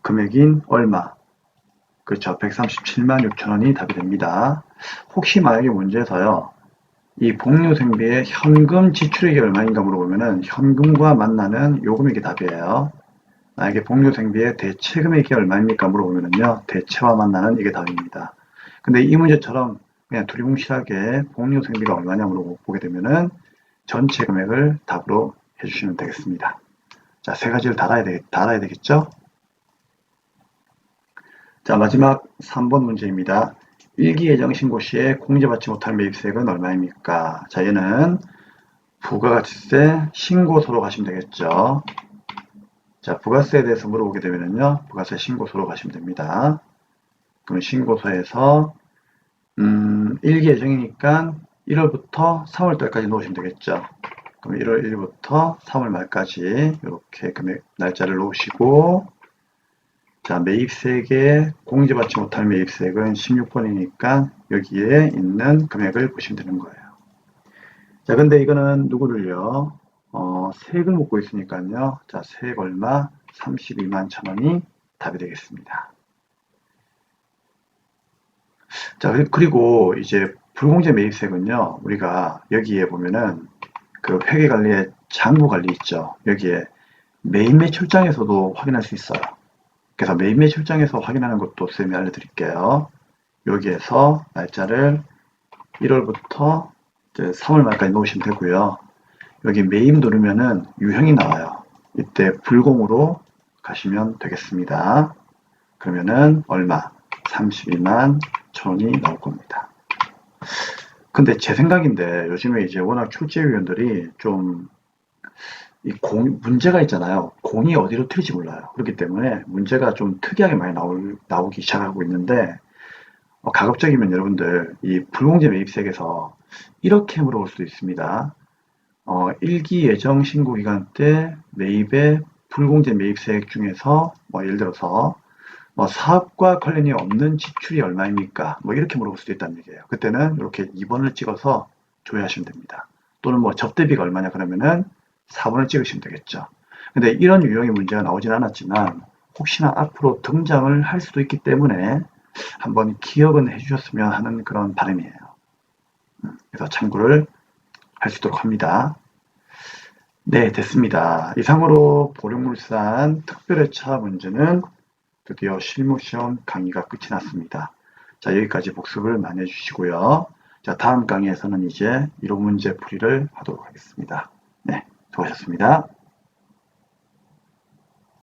금액인 얼마? 그렇죠. 137만 6천 원이 답이 됩니다. 혹시 만약에 문제에서요. 이 복리후생비의 현금 지출액이 얼마인가 물어보면은 현금과 만나는 요금액이 답이에요. 만약에 복리후생비의 대체금액이 얼마입니까 물어보면은요. 대체와 만나는 이게 답입니다. 근데 이 문제처럼 그냥 두리뭉실하게 복리후생비가 얼마냐 물어보게 되면은 전체 금액을 답으로 해주시면 되겠습니다. 자, 세 가지를 달아야 되겠죠? 자, 마지막 3번 문제입니다. 일기예정 신고 시에 공제받지 못할 매입세액은 얼마입니까? 자, 얘는 부가가치세 신고서로 가시면 되겠죠. 자, 부가세에 대해서 물어보게 되면요. 부가세 신고서로 가시면 됩니다. 그럼 신고서에서 일기예정이니까 1월부터 3월달까지 놓으시면 되겠죠. 그럼 1월 1일부터 3월 말까지 이렇게 금액 날짜를 놓으시고, 자, 매입세액에 공제받지 못할 매입세액은 16번이니까 여기에 있는 금액을 보시면 되는 거예요. 자, 근데 이거는 누구를요? 세액을 묻고 있으니까요. 자, 세액 얼마? 32만 1,000원이 답이 되겠습니다. 자, 그리고 이제 불공제 매입세액은요. 우리가 여기에 보면은 그 회계관리의 장부관리 있죠. 여기에 매입매 출장에서도 확인할 수 있어요. 그래서 매입매 출장에서 확인하는 것도 쌤이 알려드릴게요. 여기에서 날짜를 1월부터 3월 말까지 놓으시면 되고요. 여기 매입 누르면은 유형이 나와요. 이때 불공으로 가시면 되겠습니다. 그러면은 얼마? 32만 1,000원이 나올 겁니다. 근데 제 생각인데 요즘에 이제 워낙 출제위원들이 좀 문제가 있잖아요. 공이 어디로 튈지 몰라요. 그렇기 때문에 문제가 좀 특이하게 많이 나오기 시작하고 있는데, 가급적이면 여러분들 이 불공제 매입세액에서 이렇게 물어볼 수도 있습니다. 1기 예정 신고 기간 때 매입의 불공제 매입세액 중에서 예를 들어서 사업과 관련이 없는 지출이 얼마입니까? 이렇게 물어볼 수도 있다는 얘기예요. 그때는 이렇게 2번을 찍어서 조회하시면 됩니다. 또는 접대비가 얼마냐 그러면은 4번을 찍으시면 되겠죠. 근데 이런 유형의 문제가 나오진 않았지만 혹시나 앞으로 등장을 할 수도 있기 때문에 한번 기억은 해주셨으면 하는 그런 바람이에요. 그래서 참고를 할 수 있도록 합니다. 네, 됐습니다. 이상으로 보령물산 특별회차 문제는 드디어 실무시험 강의가 끝이 났습니다. 자, 여기까지 복습을 많이 해주시고요. 자, 다음 강의에서는 이제 이론 문제 풀이를 하도록 하겠습니다. 네, 수고하셨습니다.